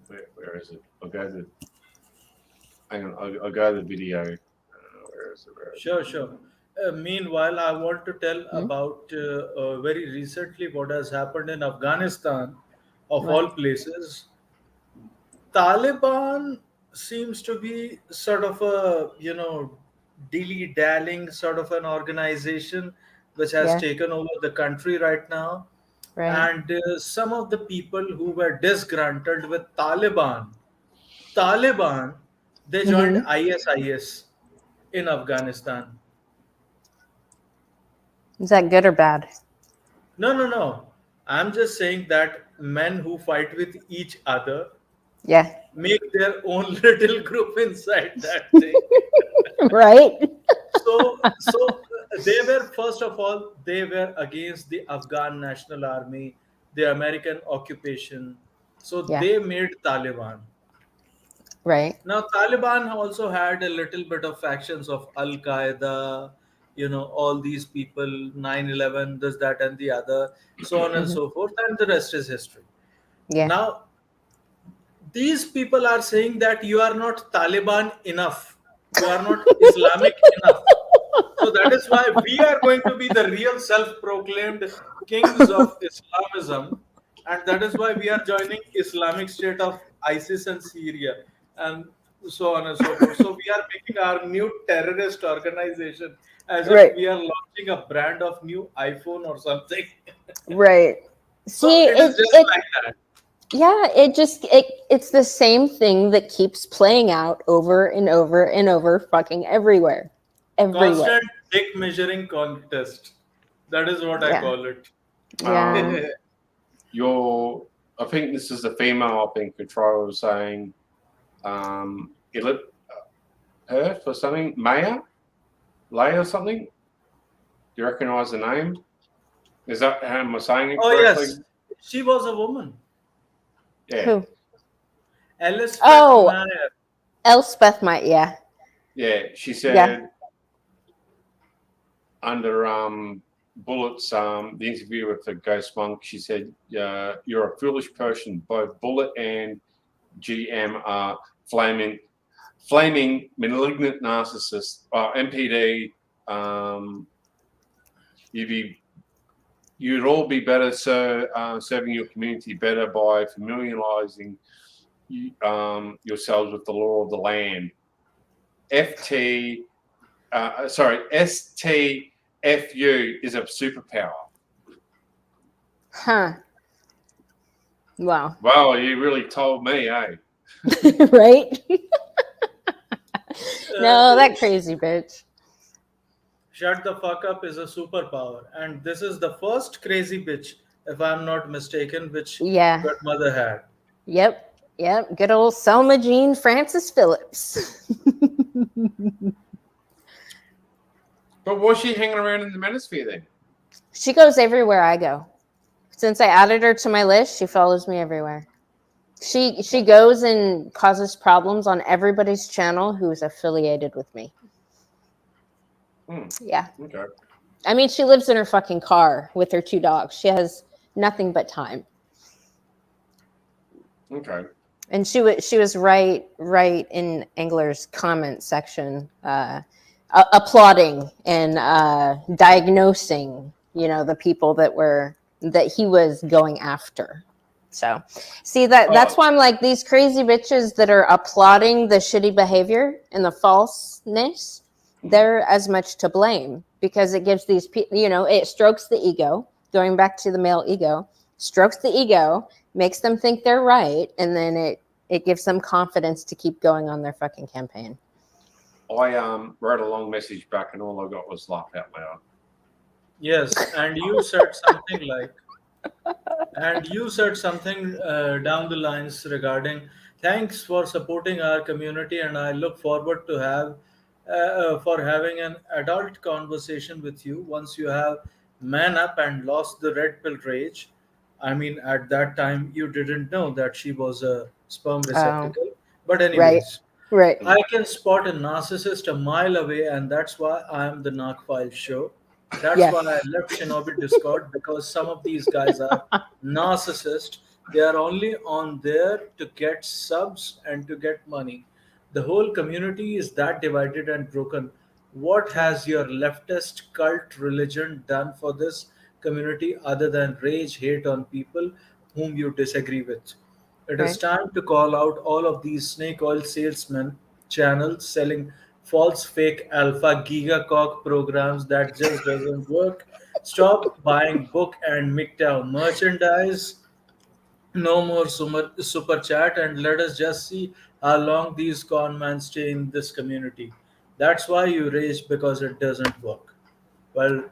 Where is it? I'll go to. Hang on. I'll go to the video. Where is it? Sure. Meanwhile, I want to tell Mhm. about very recently what has happened in Afghanistan, of all Right. places. Taliban seems to be sort of a, dilly dallying sort of an organization which has Yeah. taken over the country right now. Right. And some of the people who were disgruntled with Taliban, they joined Hmm. ISIS in Afghanistan. Is that good or bad? No. I'm just saying that men who fight with each other Yeah. make their own little group inside that thing. Right. So they were, first of all, they were against the Afghan National Army, the American occupation. So Yeah. they made Taliban. Right. Now Taliban also had a little bit of factions of Al Qaeda, all these people, 9/11, this, that, and the other, so on and Hmm. so forth, and the rest is history. Yeah. Now these people are saying that you are not Taliban enough, you are not Islamic enough. So that is why we are going to be the real self-proclaimed kings of Islamism, and that is why we are joining Islamic State of ISIS and Syria, and so on and so forth. So we are making our new terrorist organization as if Right. we are launching a brand of new iPhone or something. Right. So See, it is just it like that. yeah, it's the same thing that keeps playing out over and over and over, fucking everywhere. Everywhere. Constant dick measuring contest. That is what I Yeah. call it. Yeah. I think this is a female. I think Controller was saying, Elip Earth or something. Maya, Leia or something. Do you recognise the name? Is that how am I saying it Oh correctly? yes, she was a woman. Yeah. Who? Elizabeth Oh, Meyer. Elspeth might, yeah. Yeah. She said Yeah. under Bullet's the interview with the Ghost Monk, she said, "You're a foolish person. Both Bullet and GM are flaming malignant narcissists. MPD, you'd all be better serving your community better by familiarizing yourselves with the law of the land. STFU is a superpower." Huh. Wow. Well, you really told me, eh? Right? No, Uh, that crazy bitch. Shut the fuck up is a superpower, and this is the first crazy bitch, if I'm not mistaken, which Yeah. Godmother had. Yep. Yep, good old Selma Jean Francis Phillips. But was she hanging around in the manosphere then? She goes everywhere I go. Since I added her to my list, she follows me everywhere. She goes and causes problems on everybody's channel who's affiliated with me. Yeah. Okay. I mean, she lives in her fucking car with her 2 dogs. She has nothing but time. Okay. And she was right in Engler's comment section, applauding and diagnosing, the people that he was going after. So, see that's why I'm like, these crazy bitches that are applauding the shitty behavior and the falseness, they're as much to blame, because it gives these people, it strokes the ego. Going back to the male ego, strokes the ego, makes them think they're right, and then it gives them confidence to keep going on their fucking campaign. I wrote a long message back, and all I got was laugh out loud. Yes, and you said something like, down the lines regarding, thanks for supporting our community, and I look forward to having an adult conversation with you once you have man up and lost the red pill rage. I mean, at that time, you didn't know that she was a sperm receptacle. But anyways, Right. I can spot a narcissist a mile away, and that's why I am the Narc Show. That's Yeah. why I left Shinobi Discord, because some of these guys are narcissists. They are only on there to get subs and to get money. The whole community is that divided and broken. What has your leftist cult religion done for this community other than rage hate on people whom you disagree with? It is Right. time to call out all of these snake oil salesmen channels selling false fake alpha gigacock programs that just doesn't work. Stop buying book and MGTOW merchandise. No more super chat, and let us just see how long these con men stay in this community. That's why you rage, because it doesn't work. Well,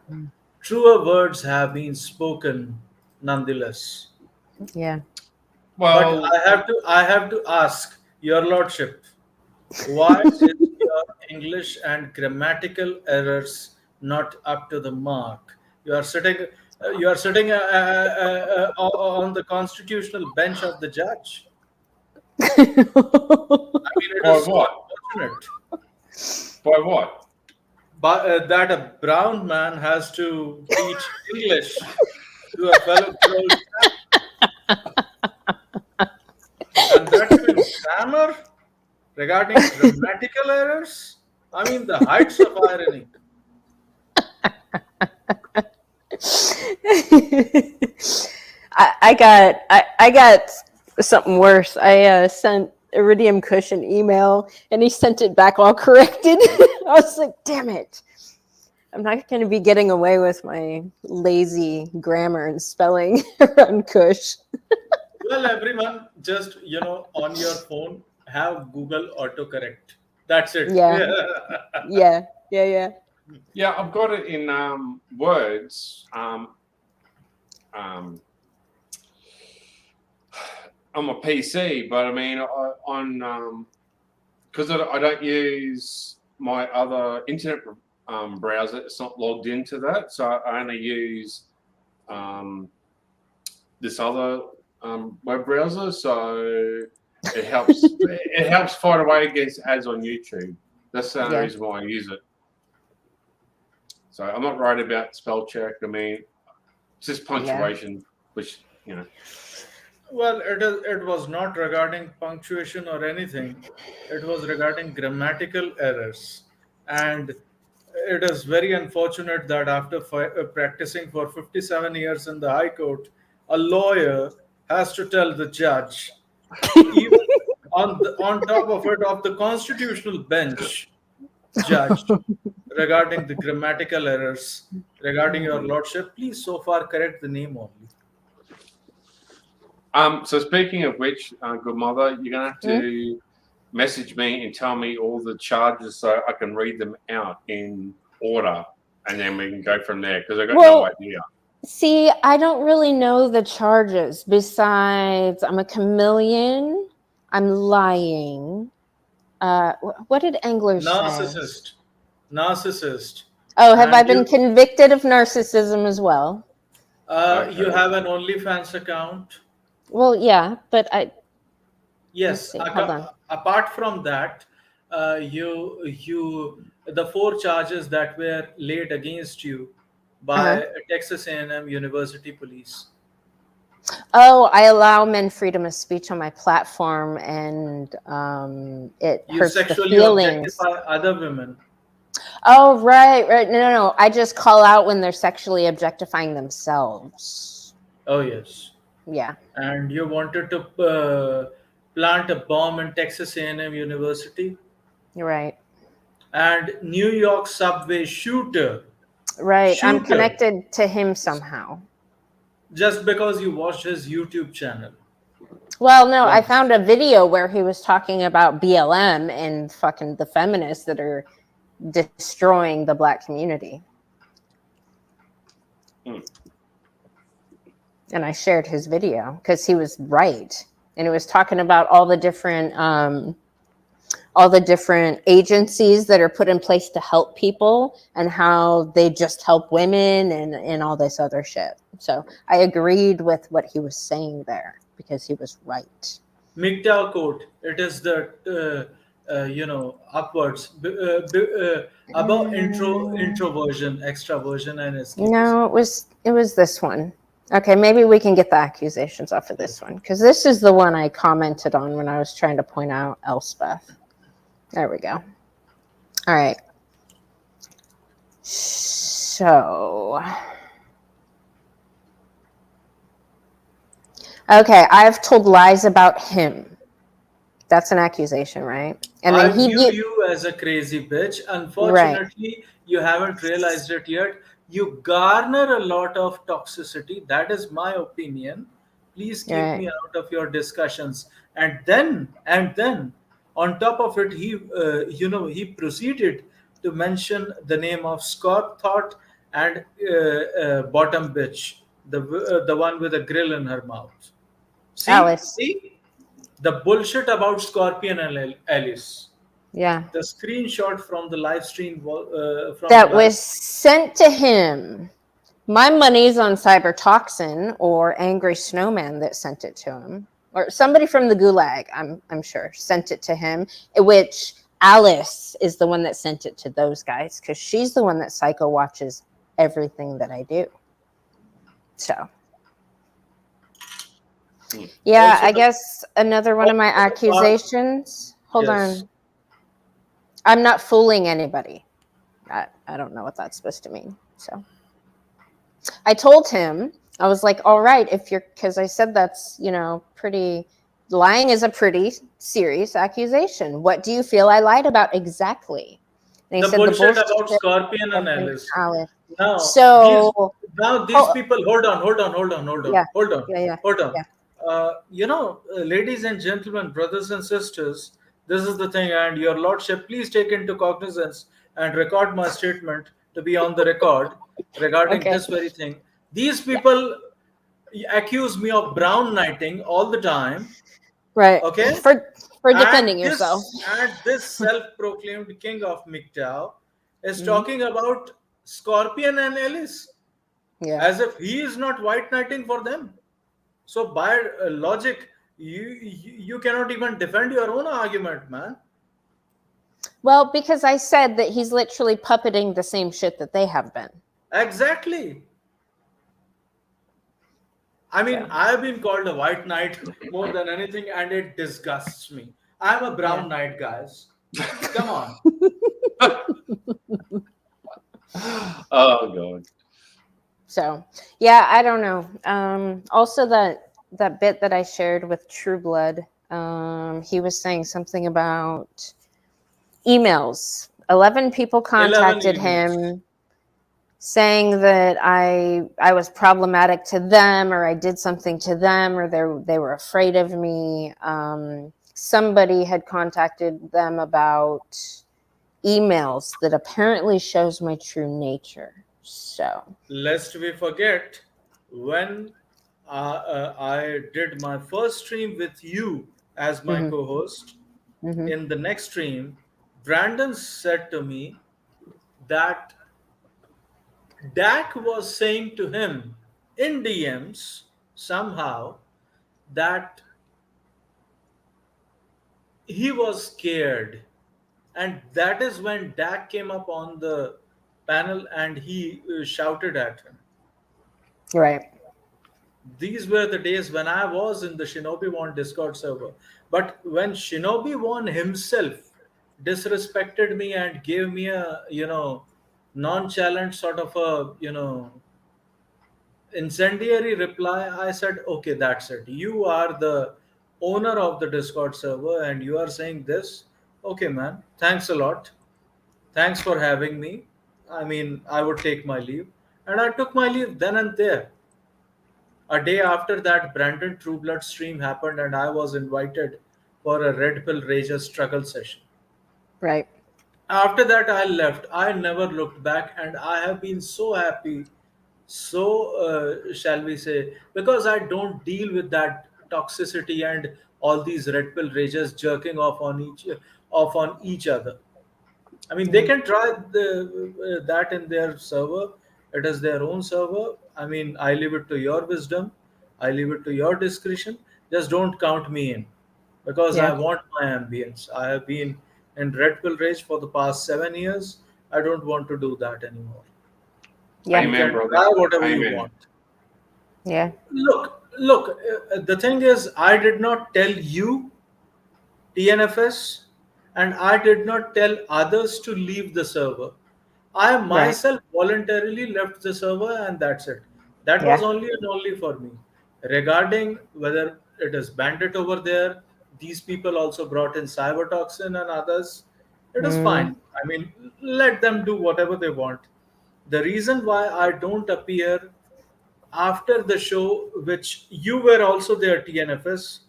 truer words have been spoken nonetheless. Yeah. Well, But I have to ask your lordship, why is your English and grammatical errors not up to the mark? You are sitting on the constitutional bench of the judge. I mean, it by is so what? unfortunate. By what? But that a brown man has to teach English to a fellow troll chap, and that too in grammar regarding grammatical errors. I mean, the heights of irony. I got something worse. I sent Iridium Kush an email, and he sent it back all corrected. I was like, damn it. I'm not going to be getting away with my lazy grammar and spelling around Kush. Well, everyone, just on your phone, have Google autocorrect. That's it. Yeah. Yeah. Yeah, I've got it in words. On my PC, but I mean on because I don't use my other internet browser. It's not logged into that, so I only use this other web browser. So it helps. It helps fight away against ads on YouTube. That's the only reason why I use it. So I'm not worried about spell check. I mean, it's just punctuation, which Well, it was not regarding punctuation or anything. It was regarding grammatical errors, and it is very unfortunate that after practicing for 57 years in the High Court, a lawyer has to tell the judge, even on top of it, of the constitutional bench, judge, regarding the grammatical errors regarding your lordship, please so far correct the name only. So speaking of which, good mother, you're gonna have to message me and tell me all the charges so I can read them out in order, and then we can go from there, because I got no idea. See, I don't really know the charges besides I'm a chameleon. I'm lying. What did Anglers say? Narcissist. Oh, have And I been convicted of narcissism as well? You have an OnlyFans account. Well, yeah, but Yes. see, hold on. Apart from that, the 4 charges that were laid against you by Texas A&M University Police. Oh, I allow men freedom of speech on my platform, and it You hurts the sexually feelings. objectify other women. Oh, right. No. I just call out when they're sexually objectifying themselves. Oh, yes. Yeah. And you wanted to plant a bomb in Texas A&M University. You're right. And New York subway shooter. Right. I'm connected to him somehow. Just because you watched his YouTube channel. Well, no, I found a video where he was talking about BLM and fucking the feminists that are destroying the Black community. And I shared his video because he was right. And it was talking about all the different agencies that are put in place to help people and how they just help women and all this other shit. So I agreed with what he was saying there because he was right. MGTOW code. It is the upwards above introversion, extraversion, and escapism. No, it was this one. Okay, maybe we can get the accusations off of this one because this is the one I commented on when I was trying to point out Elspeth. There we go. All right. So, okay, I've told lies about him. That's an accusation, right? And then I view you as a crazy bitch. Unfortunately, you haven't realized it yet. You garner a lot of toxicity. That is my opinion. Please keep me out of your discussions. And then, on top of it, he proceeded to mention the name of Scott Thought and Bottom Bitch, the one with a grill in her mouth. See the bullshit about Scorpion and Alice. Yeah. The screenshot from the live stream was sent to him. My money's on Cybertoxin or Angry Snowman that sent it to him, or somebody from the Gulag. I'm sure sent it to him. Which Alice is the one that sent it to those guys because she's the one that psycho watches everything that I do. So. Yeah, also, I guess another one of my accusations. Hold on. I'm not fooling anybody. I don't know what that's supposed to mean. So I told him, I was like, all right, because I said that's, pretty, lying is a pretty serious accusation. What do you feel I lied about exactly? And he said bullshit about Scorpion and Alice. Now, these people, hold on. Ladies and gentlemen, brothers and sisters, this is the thing, and your lordship, please take into cognizance and record my statement to be on the record regarding this very thing. These people accuse me of brown knighting all the time. Right. Okay. For defending yourself. And this self-proclaimed king of MGTOW is talking about Scorpion and Alice. Yeah. As if he is not white knighting for them. So by logic, you cannot even defend your own argument, man. Well, because I said that he's literally puppeting the same shit that they have been. Exactly. I mean, I've been called a white knight more than anything, and it disgusts me. I'm a brown knight, guys. Come on. Oh, God. So, yeah, I don't know. Also, that bit that I shared with True Blood, he was saying something about emails. 11 people contacted him saying that I was problematic to them, or I did something to them, or they were afraid of me. Somebody had contacted them about emails that apparently shows my true nature. So, lest we forget, when I did my first stream with you as my co-host. In the next stream, Brandon said to me that Dak was saying to him in DMs somehow that he was scared. And that is when Dak came up on the panel and he shouted at him. Right. These were the days when I was in the Shinobi One Discord server. But when Shinobi One himself disrespected me and gave me a, nonchalant sort of a, incendiary reply, I said, okay, that's it. You are the owner of the Discord server and you are saying this. Okay, man. Thanks a lot. Thanks for having me. I mean, I would take my leave. And I took my leave then and there. A day after that, Brandon Trueblood stream happened, and I was invited for a Red Pill Rager struggle session. Right. After that, I left. I never looked back, and I have been so happy. So, shall we say, because I don't deal with that toxicity and all these Red Pill Ragers jerking off on each other. I mean, they can try that in their server. It is their own server. I mean, I leave it to your wisdom. I leave it to your discretion. Just don't count me in because I want my ambience. I have been in Red Pill Rage for the past 7 years. I don't want to do that anymore. Yeah. You can try whatever you want. Yeah. Look. The thing is, I did not tell you, TNFS, and I did not tell others to leave the server. I myself voluntarily left the server, and that's it. That was only and only for me. Regarding whether it is Bandit over there, these people also brought in Cybertoxin and others. It is fine. I mean, let them do whatever they want. The reason why I don't appear after the show, which you were also there, TNFS,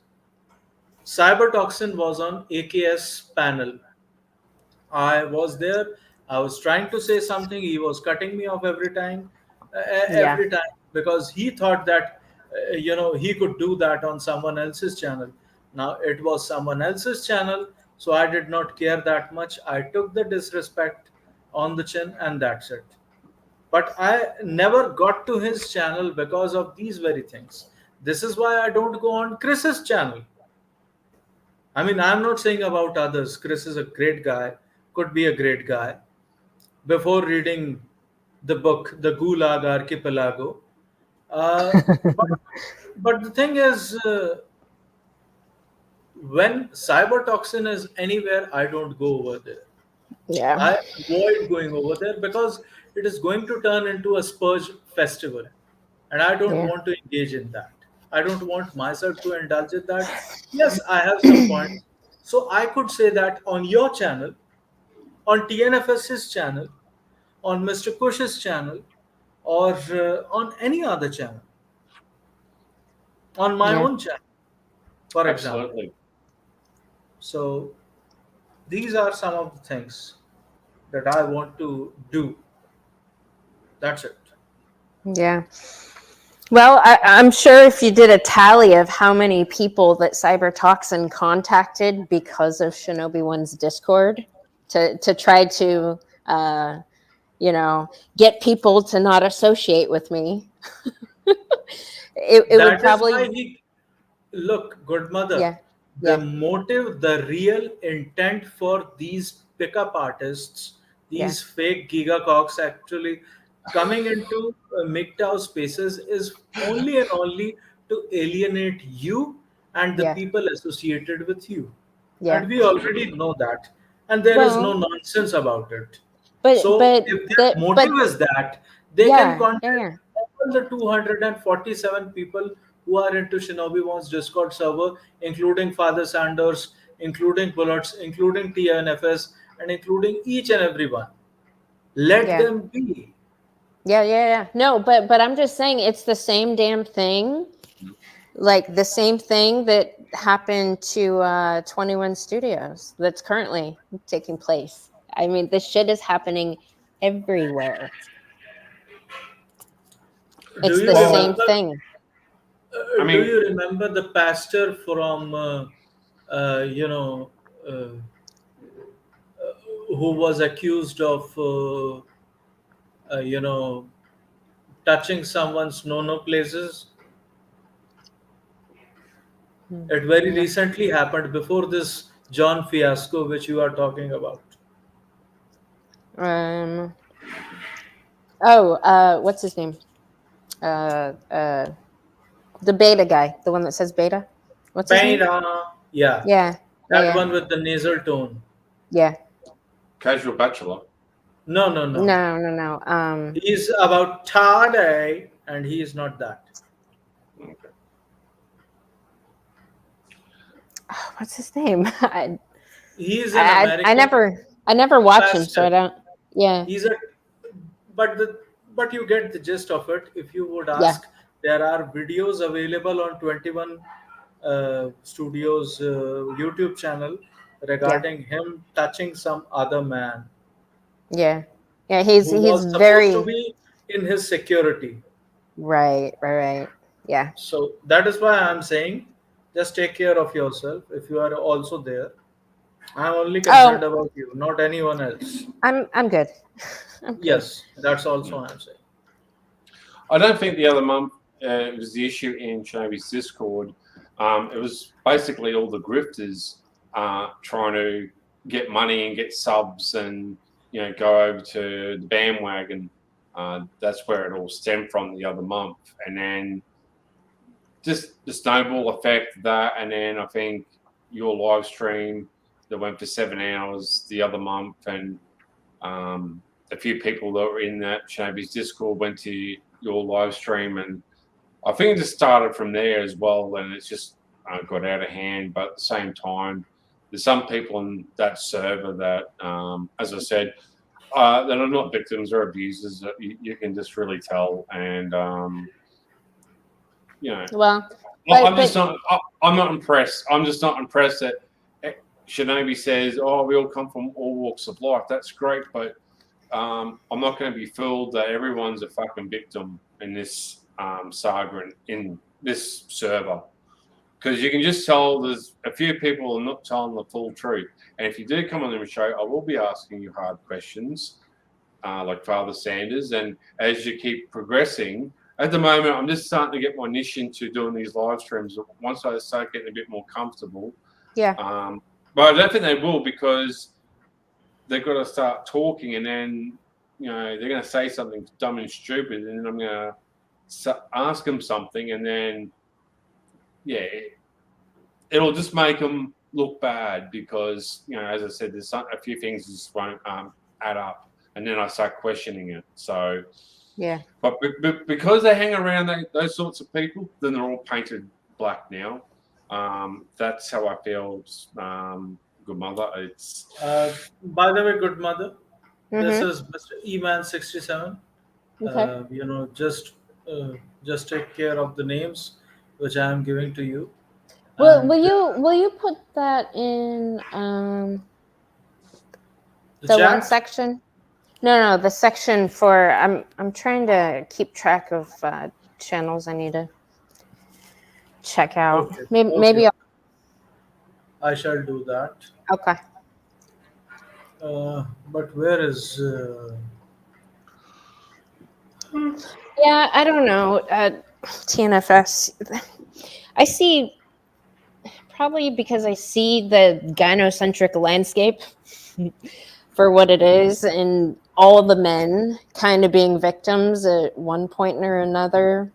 Cybertoxin was on AKS panel. I was there. I was trying to say something. He was cutting me off every time, because he thought that he could do that on someone else's channel. Now it was someone else's channel, so I did not care that much. I took the disrespect on the chin, and that's it. But I never got to his channel because of these very things. This is why I don't go on Chris's channel. I mean, I'm not saying about others. Chris is a great guy, could be a great guy. Before reading the book, The Gulag Archipelago. But the thing is, when cybertoxin is anywhere, I don't go over there. Yeah. I avoid going over there because it is going to turn into a Spurge festival. And I don't want to engage in that. I don't want myself to indulge in that. Yes, I have some points. So I could say that on your channel, on TNFS's channel, on Mr. Kush's channel, or on any other channel, on my own channel, for example. So these are some of the things that I want to do. That's it. Yeah. Well, I'm sure if you did a tally of how many people that Cybertoxin contacted because of Shinobi One's Discord to try to, get people to not associate with me, it would probably. Look, good mother. Yeah. The motive, the real intent for these pickup artists, these fake gigacocks actually coming into MGTOW spaces is only and only to alienate you and the people associated with you. And we already know that. And there is no nonsense about it. So if their motive is that, they can contact all the 247 people who are into Shinobi One's Discord server, including Father Saunders, including Bullets, including TNFS, and including each and everyone. Let them be. Yeah. No, but I'm just saying it's the same damn thing. Like the same thing that happened to 21 Studios that's currently taking place. I mean, this shit is happening everywhere. It's the same thing. Do you remember the pastor from you know, who was accused of, you know, touching someone's no places. It very No. recently happened before this John fiasco, which you are talking about. What's his name? The beta guy, the one that says beta. What's his name? Yeah, Yeah, that yeah, one with the nasal tone. yeah. Casual bachelor. No, no, no. No, no, no. He's about Tade, and he is not that. Okay. What's his name? He is an American. I never watch him, so pastor. I don't. Yeah, He's a, but the, but you get the gist of it. If you would yeah, ask, there are videos available on 21 Studios YouTube channel regarding him touching some other man yeah, yeah. He's who was supposed to very be in his security. right. Yeah. So that is why I'm saying, just take care of yourself. If you are also there, I'm only concerned Oh, about you, not anyone else. I'm good. I'm good. Yes, that's also I'm saying. I don't think the other month it was the issue in Shinobi's Discord. It was basically all the grifters trying to get money and get subs and go over to the bandwagon. That's where it all stemmed from the other month, and then just the snowball effect of that, and then I think your live stream that went for 7 hours the other month, and a few people that were in that Shinobi's Discord went to your live stream, and I think it just started from there as well, and it's just got out of hand. But at the same time, there's some people in that server that, as I said, that are not victims or abusers. That you can just really tell, and Well, I'm not impressed. I'm just not impressed that Shinobi says, "Oh, we all come from all walks of life." That's great, but I'm not going to be fooled that everyone's a fucking victim in this saga and in this server, because you can just tell there's a few people are not telling the full truth. And if you do come on the show, I will be asking you hard questions, like Father Saunders. And as you keep progressing, at the moment, I'm just starting to get my niche into doing these live streams. Once I start getting a bit more comfortable, yeah. But I don't think they will, because they've got to start talking, and then they're going to say something dumb and stupid, and then I'm going to ask them something, and then it'll just make them look bad, because as I said, there's a few things just won't add up, and then I start questioning it. So Yeah. but because they hang around those sorts of people, then they're all painted black now. That's how I feel. Good mother. It's By the way, good mother. This Mhm. is Mr. Eman 67. Okay. Just take care of the names which I am giving to you. Will And will you put that in the the one chat. section? No, the section for I'm trying to keep track of channels I need to check out. Okay. Maybe I shall do that. okay. But where is? Yeah, I don't know. TNFS. I see, probably because I see the gynocentric landscape for what it is, and all the men kind of being victims at one point or another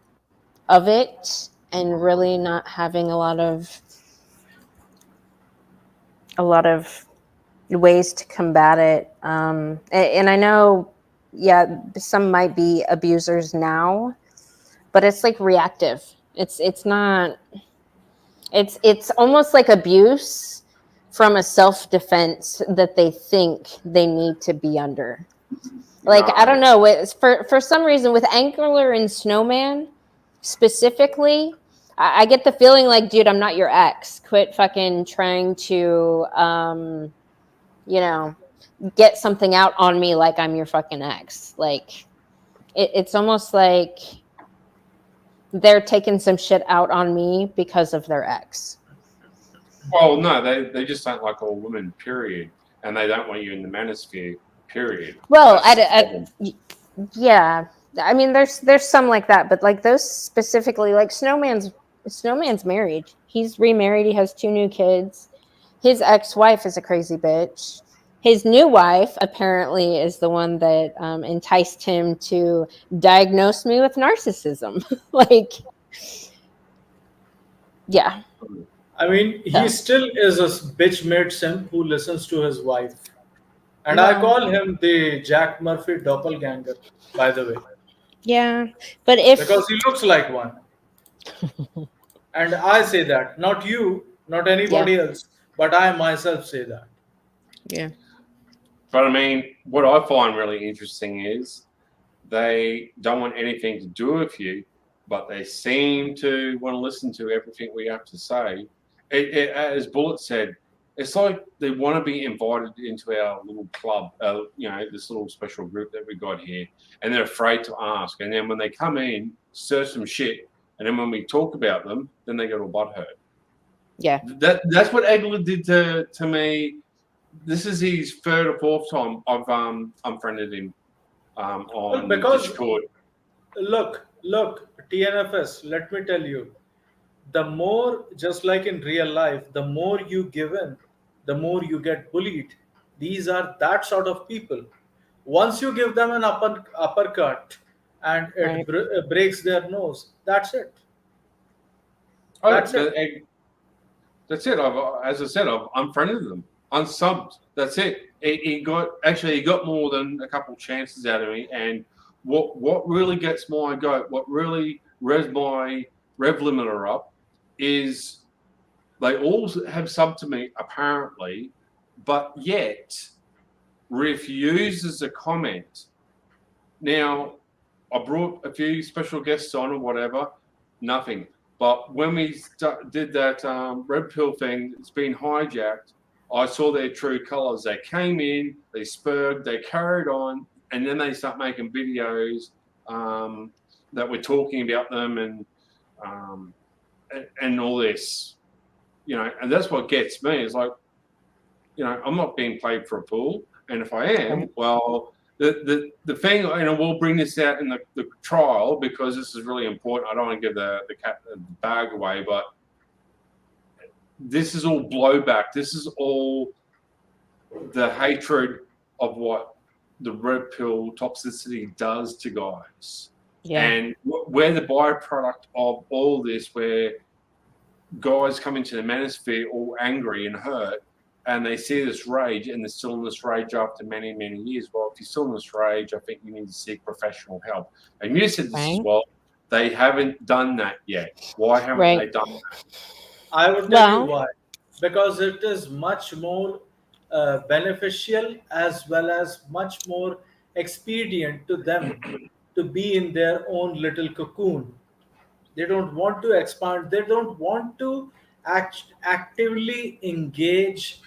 of it, and really not having a lot of ways to combat it. And I know, some might be abusers now, but it's like reactive. It's not. It's almost like abuse from a self-defense that they think they need to be under. Like, I don't know. It's for some reason with Angler and Snowman specifically, I get the feeling like, dude, I'm not your ex. Quit fucking trying to, get something out on me like I'm your fucking ex. Like, it's almost like they're taking some shit out on me because of their ex. Well, no, they just don't like all women, period. And they don't want you in the manosphere, period. Well, That's the problem. yeah. I mean, there's some like that, but like those specifically, like Snowman's married. He's remarried. He has 2 new kids. His ex-wife is a crazy bitch. His new wife apparently is the one that enticed him to diagnose me with narcissism. Like, yeah. I mean, he So. still is a bitch made simp who listens to his wife. And No. I call him the Jack Murphy doppelganger, by the way. Yeah, but if because he looks like one. And I say that, not you, not anybody else, but I myself say that. Yeah. But I mean, what I find really interesting is they don't want anything to do with you, but they seem to want to listen to everything we have to say. As Bullet said, it's like they want to be invited into our little club, this little special group that we got here, and they're afraid to ask. And then when they come in, stir some shit, and then when we talk about them, then they get all butthurt. Yeah. That's what Egler did to me. This is his 3rd or 4th time I've unfriended him on Discord. Look, TNFS, let me tell you, the more, just like in real life, the more you give in, the more you get bullied. These are that sort of people. Once you give them an uppercut and it breaks their nose, that's it. That's it. As I said, I've unfriended them, unsubbed. That's it. He got more than a couple chances out of me. And what really gets my goat, what really revs my rev limiter up, is they all have subbed to me apparently, but yet refuses a comment. Now, I brought a few special guests on or whatever, nothing. But when we did that red pill thing, it's been hijacked. I saw their true colors. They came in, they spurred, they carried on, and then they start making videos that we're talking about them and all this, and that's what gets me. Is like, I'm not being played for a fool, and if I am, well, the thing, and we'll bring this out in the trial because this is really important. I don't want to give the bag away, but this is all blowback. This is all the hatred of what the red pill toxicity does to guys. Yeah. And we're the byproduct of all this, where guys come into the manosphere all angry and hurt, and they see this rage, and they're still in this rage after many, many years. Well, if you're still in this rage, I think you need to seek professional help. And you said this as well. They haven't done that yet. Why haven't they done that? I would tell you why. Because it is much more beneficial as well as much more expedient to them to be in their own little cocoon. They don't want to expand. They don't want to actively engage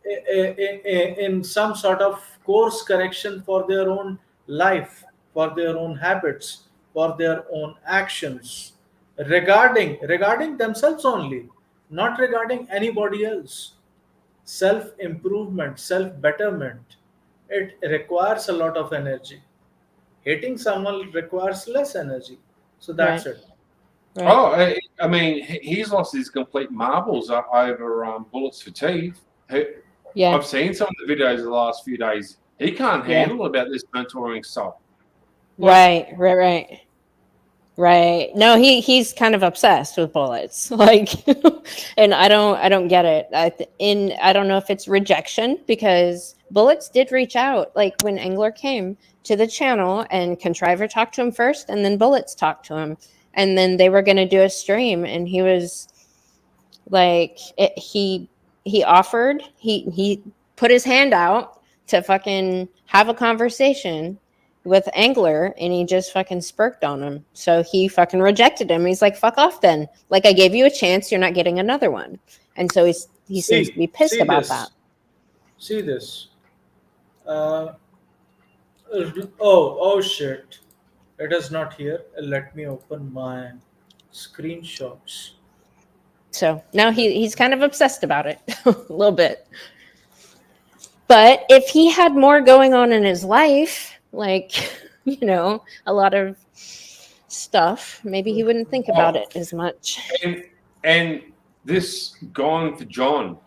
in some sort of course correction for their own life, for their own habits, for their own actions, regarding themselves only, not regarding anybody else. Self improvement, self betterment, it requires a lot of energy. Hating someone requires less energy. So that's it. Right. Oh, I mean, he's lost his complete marbles over bullets for teeth. I've seen some of the videos the last few days. He can't handle about this mentoring stuff. Right. No, he's kind of obsessed with bullets, like, and I don't get it. I don't know if it's rejection, because Bullets did reach out, like when Angler came to the channel, and Contriver talked to him first, and then Bullets talked to him. And then they were going to do a stream, and he was like, he offered, he put his hand out to fucking have a conversation with Angler, and he just fucking spurked on him. So he fucking rejected him. He's like, fuck off then. Like, I gave you a chance, you're not getting another one. And so he seems to be pissed about that. See this. Oh shit. It is not here. Let me open my screenshots. So now he's kind of obsessed about it a little bit. But if he had more going on in his life, like, a lot of stuff, maybe he wouldn't think about it as much. And this gone for John,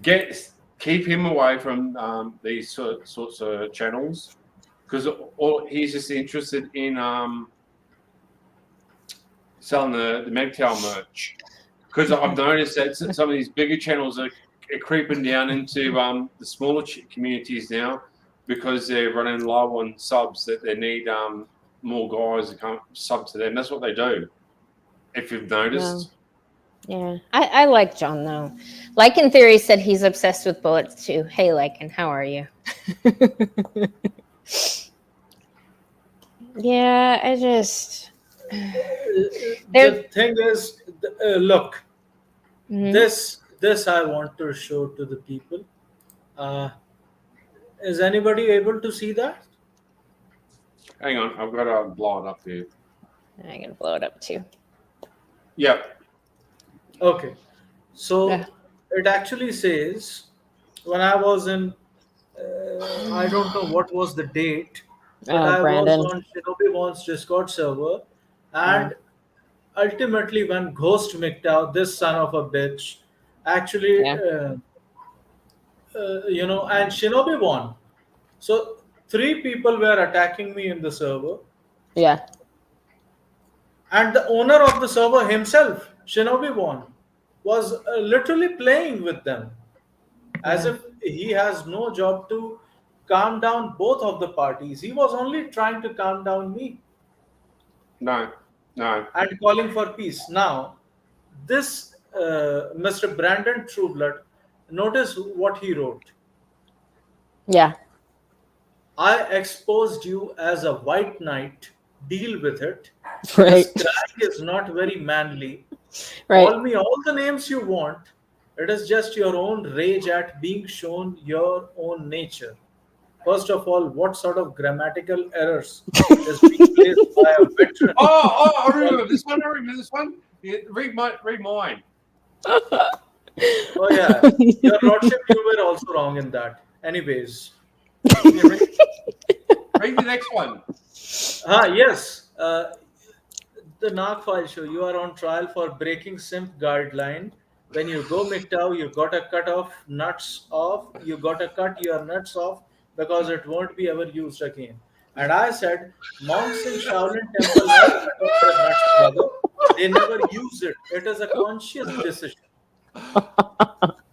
keep him away from these sorts of channels, because he's just interested in selling the MGTOW merch. Because I've noticed that some of these bigger channels are creeping down into the smaller communities now, because they're running low on subs, that they need more guys to come sub to them. That's what they do, if you've noticed. Yeah, I like John, though. Lycan Theory said he's obsessed with bullets, too. Hey, Lycan, how are you? Yeah, I just... The thing is, look, this I want to show to the people. Is anybody able to see that? Hang on, I've got to blow it up here. I'm going to blow it up, too. Yep. Okay, so it actually says, when I was in, I don't know what was the date, but I Brandon. was on Shinobi One's Discord server, and ultimately when Ghost MGTOW, this son of a bitch, actually, and Shinobi One. So 3 people were attacking me in the server. Yeah. And the owner of the server himself, Shinobi One, was literally playing with them as if he has no job to calm down both of the parties. He was only trying to calm down me. No. And calling for peace. Now, this Mr. Brandon Trueblood, notice what he wrote. Yeah. I exposed you as a white knight. Deal with it. Right. This crying is not very manly. Right. Call me all the names you want. It is just your own rage at being shown your own nature. First of all, what sort of grammatical errors is being placed by a veteran? I remember this one. Yeah, read mine. Oh yeah, your lordship, you were also wrong in that. Anyways. Yeah, read the next one. Yes. The Nagfile show, you are on trial for breaking simp guideline. When you go MGTOW, you got to cut nuts off. You got to cut your nuts off because it won't be ever used again. And I said, monks in Shaolin temple never cut off their nuts, brother. They never use it. It is a conscious decision.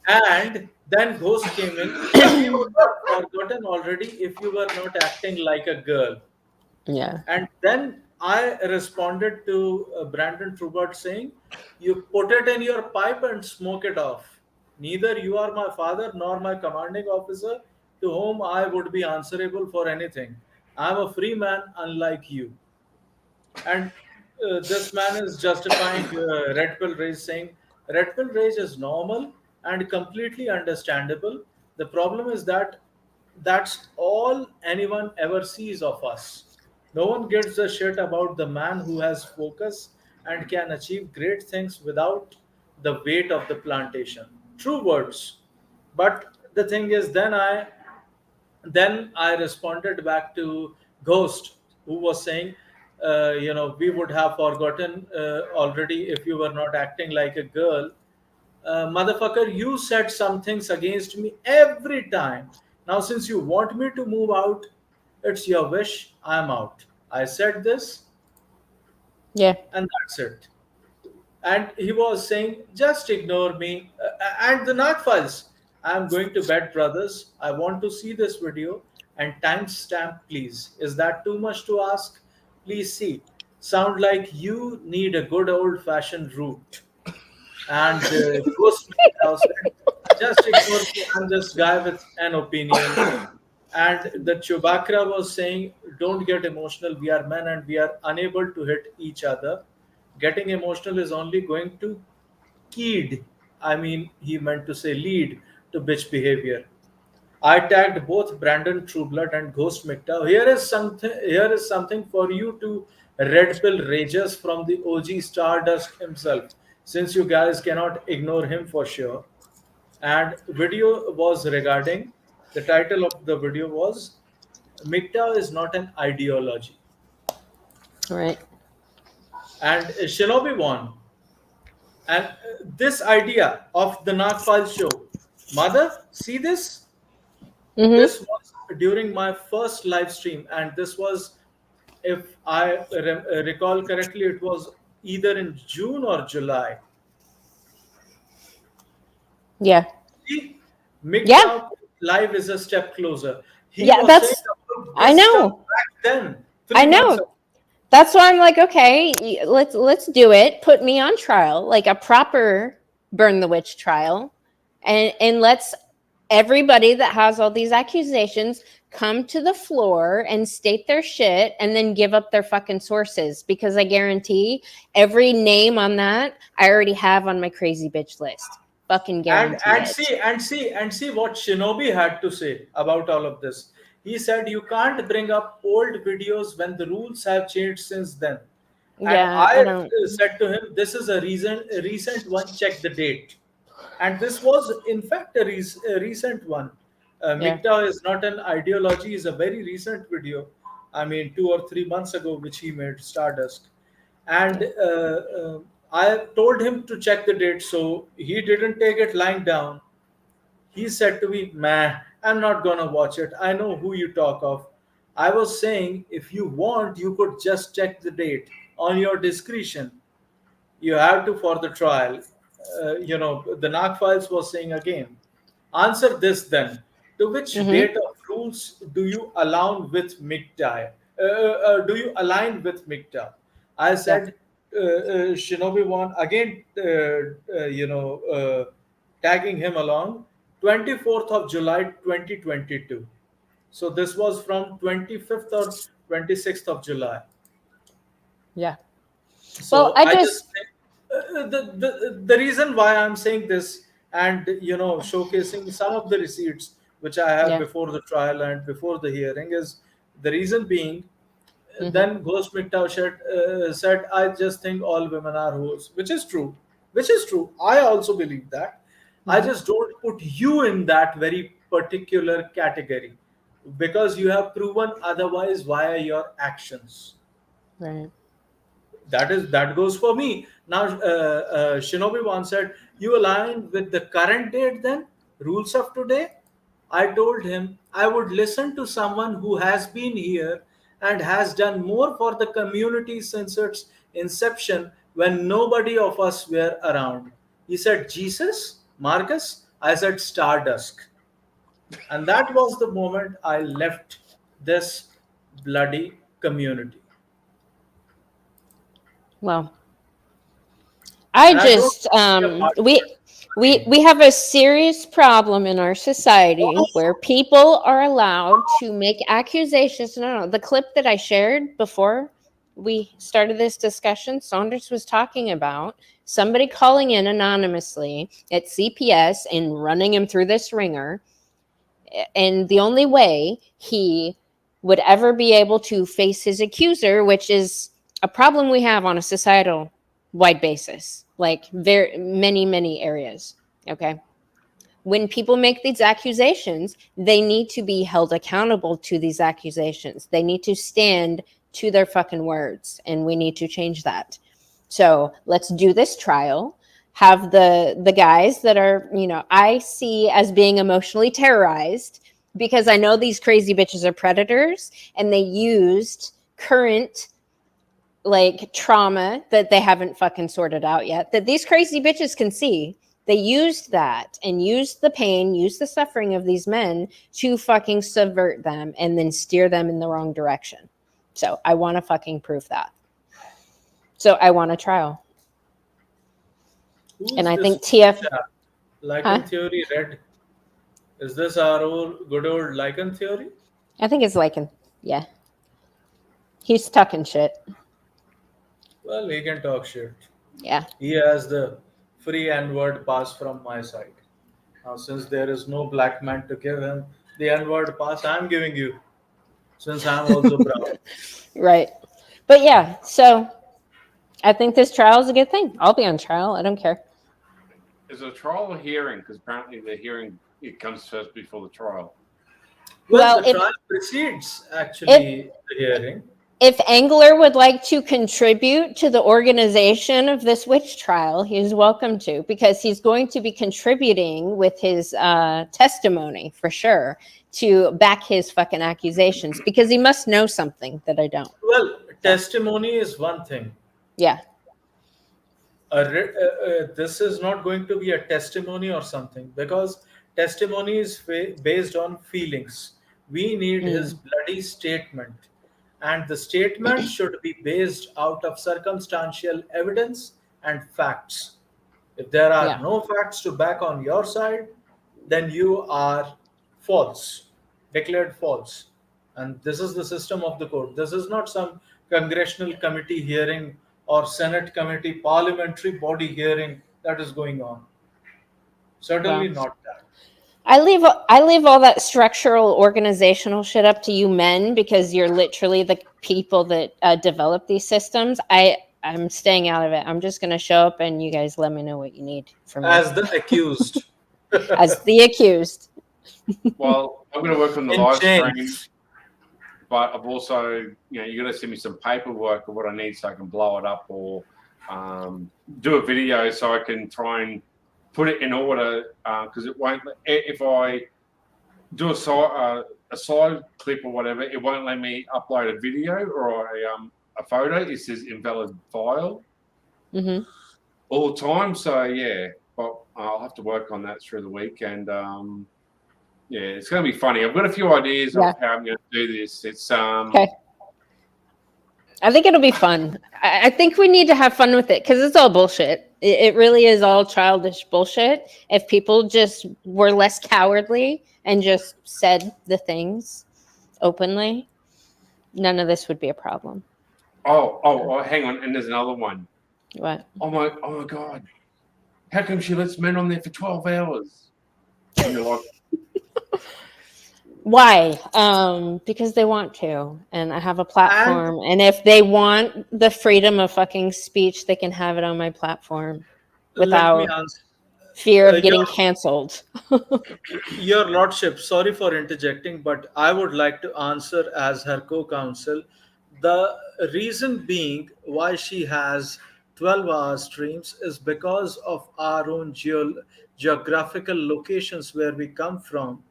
And then Ghost came in. You would have forgotten already if you were not acting like a girl. Yeah. And then I responded to Brandon Trubert saying, you put it in your pipe and smoke it off. Neither you are my father nor my commanding officer to whom I would be answerable for anything. I'm a free man unlike you. And this man is justifying Red Pill Rage, saying Red Pill Rage is normal and completely understandable. The problem is that that's all anyone ever sees of us. No one gives a shit about the man who has focus and can achieve great things without the weight of the plantation. True words. But the thing is, then I responded back to Ghost, who was saying, we would have forgotten already if you were not acting like a girl. Motherfucker, you said some things against me every time. Now, since you want me to move out, it's your wish. I'm out. I said this. Yeah. And that's it. And he was saying, just ignore me. And the Nag Files. I'm going to bed, brothers. I want to see this video and timestamp, please. Is that too much to ask? Please see. Sound like you need a good old fashioned root. And Ghost said, just ignore me. I'm this guy with an opinion. And the Chewbacca was saying, don't get emotional. We are men and we are unable to hit each other. Getting emotional is only going to he meant to say lead to bitch behavior. I tagged both Brandon Trueblood and Ghost MGTOW. Here is something for you to Red Pill Ragers from the OG Stardust himself. since you guys cannot ignore him for sure. And video was regarding, the title of the video was MGTOW is not an ideology. Right. And Shinobi won. And this idea of the Nagpal show, mother, see this? Mm-hmm. This was during my first live stream, and this was, if I recall correctly, it was either in June or July. Yeah. See, MGTOW live is a step closer. He Yeah, was that's. saying about I this know. stuff back then. I 3 months know. ago. That's why I'm like, okay, let's do it. Put me on trial, like a proper burn the witch trial, and let's everybody that has all these accusations come to the floor and state their shit, and then give up their fucking sources, because I guarantee every name on that I already have on my crazy bitch list. Fucking guarantee And it. see what Shinobi had to say about all of this. He said you can't bring up old videos when the rules have changed since then. And Yeah, I don't. said to him, this is a recent one, check the date. And this was, in fact, a recent one. Yeah. MGTOW is not an ideology, is a very recent video. I mean, 2 or 3 months ago, which he made, Stardust. And I told him to check the date, so he didn't take it lying down. He said to me, "Man, I'm not gonna watch it. I know who you talk of." I was saying, if you want, you could just check the date on your discretion. You have to for the trial. The Nag Files was saying again, answer this then. To which date of rules do you align with MGTOW? Do you align with MGTOW? I said, Shinobi one again, tagging him along, 24th of July 2022. So this was from 25th or 26th of July. Yeah. So Well, I just think, the reason why I'm saying this, and showcasing some of the receipts which I have before the trial and before the hearing, is the reason being. Then Ghost MGTOW said, I just think all women are whores, which is true. I also believe that. I just don't put you in that very particular category, because you have proven otherwise via your actions. right. That goes for me. Now, Shinobi once said, you align with the current date then, rules of today. I told him I would listen to someone who has been here and has done more for the community since its inception, when nobody of us were around. He said, Jesus? Marcus? I said, Stardust. And that was the moment I left this bloody community. Well, I And I just don't we have a serious problem in our society where people are allowed to make accusations. No, the clip that I shared before we started this discussion, Saunders was talking about somebody calling in anonymously at CPS and running him through this ringer. And the only way he would ever be able to face his accuser, which is a problem we have on a societal wide basis, like very many areas. Okay. When people make these accusations, they need to be held accountable to these accusations. They need to stand to their fucking words, and we need to change that. So let's do this trial. Have the guys that are, I see as being emotionally terrorized, because I know these crazy bitches are predators, and they used current like trauma that they haven't fucking sorted out yet, that these crazy bitches can see. They used that and used the pain, used the suffering of these men to fucking subvert them and then steer them in the wrong direction. So I want to fucking prove that. So I want a trial. Who's and I this think TF Lycan theory read. Is this our good old Lycan theory? I think it's Lycan. Yeah. He's talking shit. Well, he can talk shit. Yeah. He has the free N-word pass from my side. Now, since there is no black man to give him the N-word pass, I'm giving you, since I'm also brown. Right. But yeah, so I think this trial is a good thing. I'll be on trial. I don't care. Is it a trial or hearing? Because apparently the hearing, it comes first before the trial. Well, the trial precedes actually the hearing. If Engler would like to contribute to the organization of this witch trial, he's welcome to, because he's going to be contributing with his testimony for sure to back his fucking accusations, because he must know something that I don't. Well, testimony is one thing. Yeah. This is not going to be a testimony or something, because testimony is based on feelings. We need his bloody statement. And the statement should be based out of circumstantial evidence and facts. If there are no facts to back on your side, then you are false, declared false. And this is the system of the court. This is not some congressional committee hearing or Senate committee parliamentary body hearing that is going on. Certainly not that. I leave all that structural organizational shit up to you men, because you're literally the people that develop these systems. I'm staying out of it. I'm just going to show up and you guys let me know what you need from me. As the accused. As the accused. Well, I'm going to work on the live stream, but I've also, you're going to send me some paperwork of what I need so I can blow it up, or do a video so I can try and put it in order, because it won't. If I do a side clip or whatever, it won't let me upload a video or a photo. It says invalid file all the time. So yeah, but I'll have to work on that through the week, and yeah, it's going to be funny. I've got a few ideas of how I'm going to do this. It's okay. I think it'll be fun. I think we need to have fun with it, because it's all bullshit. It really is all childish bullshit. If people just were less cowardly and just said the things openly, none of this would be a problem. Oh, hang on. And there's another one. What? Oh my God. How come she lets men on there for 12 hours? And you're like, why? Because they want to, and I have a platform, and if they want the freedom of fucking speech, they can have it on my platform without fear of getting canceled. Your Lordship, sorry for interjecting, but I would like to answer as her co-counsel. The reason being why she has 12-hour streams is because of our own geographical locations where we come from.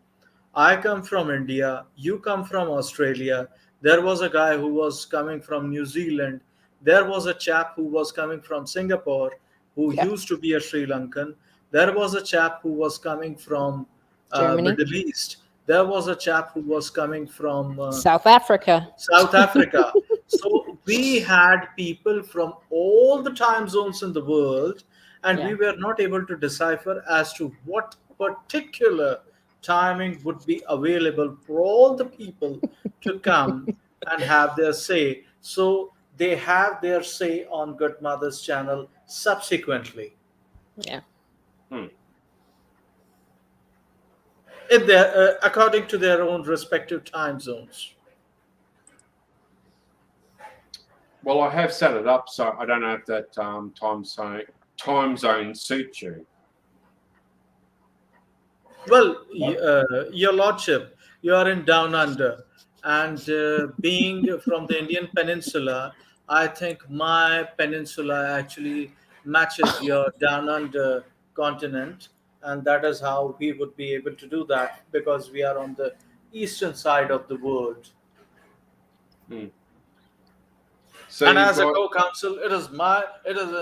I come from India, you come from Australia. There was a guy who was coming from New Zealand. There was a chap who was coming from Singapore, who used to be a Sri Lankan. There was a chap who was coming from Middle East. There was a chap who was coming from South Africa. So we had people from all the time zones in the world, and we were not able to decipher as to what particular timing would be available for all the people to come and have their say. So they have their say on Good Mother's channel subsequently. Yeah. In their, according to their own respective time zones. Well, I have set it up, so I don't know if that time zone suits you. Well, Your Lordship, you are in Down Under, and being from the Indian Peninsula, I think my peninsula actually matches your Down Under continent, and that is how we would be able to do that, because we are on the eastern side of the world. So and as a co-counsel, it is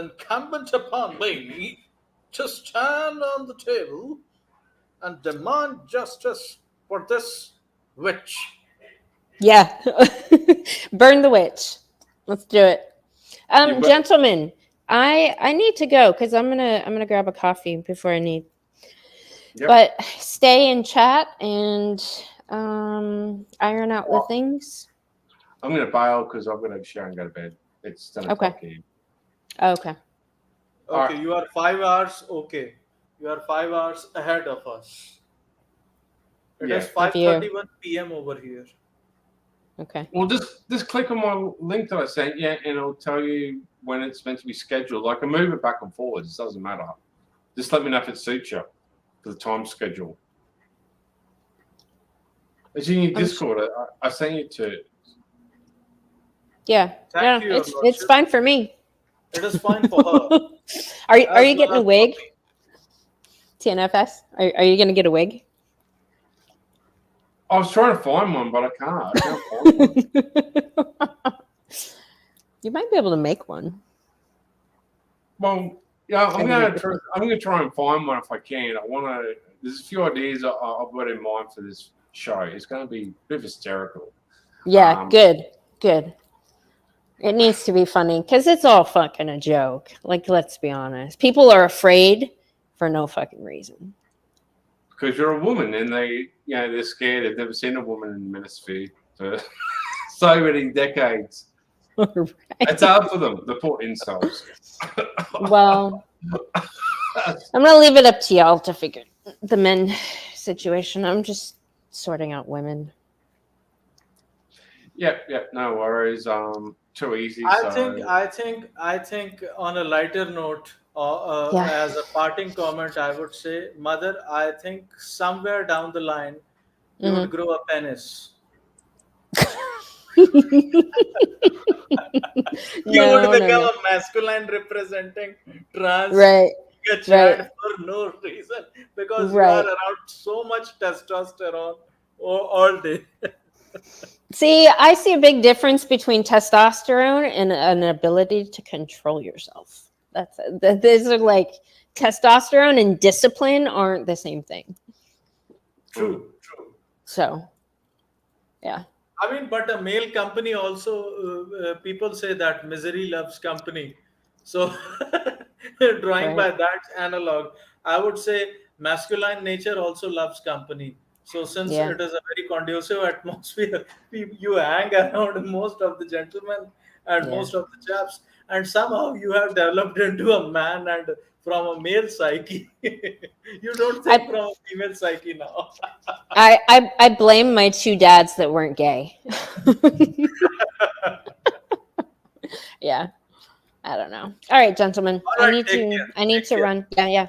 incumbent upon me to stand on the table and demand justice for this witch. Yeah. Burn the witch. Let's do it. Gentlemen, I need to go, because I'm gonna grab a coffee before I need. Yep. But stay in chat and iron out the things. I'm gonna bail because I've got to shower and go to bed. It's 10 o'clock here. Okay. Okay, you are 5 hours. Okay. You are 5 hours ahead of us. It is 5:31 p.m. over here. Okay. Well, just click on my link that I sent you, and it'll tell you when it's meant to be scheduled. I can move it back and forwards. It doesn't matter. Just let me know if it suits you for the time schedule. It's in your Discord. I sent you to. Yeah. Thank No, you, it's fine for me. It is fine for her. Are you getting a wig? TNFS? Are you gonna get a wig? I was trying to find one, but I can't. I can't find one. You might be able to make one. Well, yeah, I'm gonna try and find one if I can. I want to. There's a few ideas I've got in mind for this show. It's going to be a bit hysterical. Yeah, good. It needs to be funny because it's all fucking a joke. Like, let's be honest. People are afraid for no fucking reason. Because you're a woman, and they're scared. They've never seen a woman in the manosphere for so many decades. Right. It's hard for them. The poor incels. Well, I'm gonna leave it up to y'all to figure the men situation. I'm just sorting out women. Yep, no worries. Too easy. I think on a lighter note, as a parting comment, I would say, Mother, I think somewhere down the line you would grow a penis. You would become a masculine representing trans child for no reason, because you are around so much testosterone all day. See, I see a big difference between testosterone and an ability to control yourself. These are like testosterone and discipline aren't the same thing. True. So, yeah. I mean, but a male company also, people say that misery loves company. So, drawing by that analog, I would say masculine nature also loves company. So, since it is a very conducive atmosphere, you hang around most of the gentlemen and most of the chaps, and somehow you have developed into a man and from a male psyche. You don't think from a female psyche now. I blame my two dads that weren't gay. Yeah. I don't know. All right, gentlemen. I need to run. Yeah.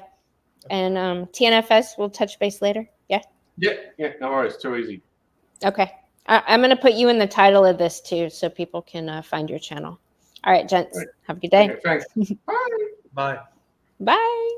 And TNFS, we'll touch base later. Yeah. Yeah, no worries. Too easy. Okay. I'm going to put you in the title of this too, so people can find your channel. All right, gents. Have a good day. Okay, thanks. Bye. Bye. Bye.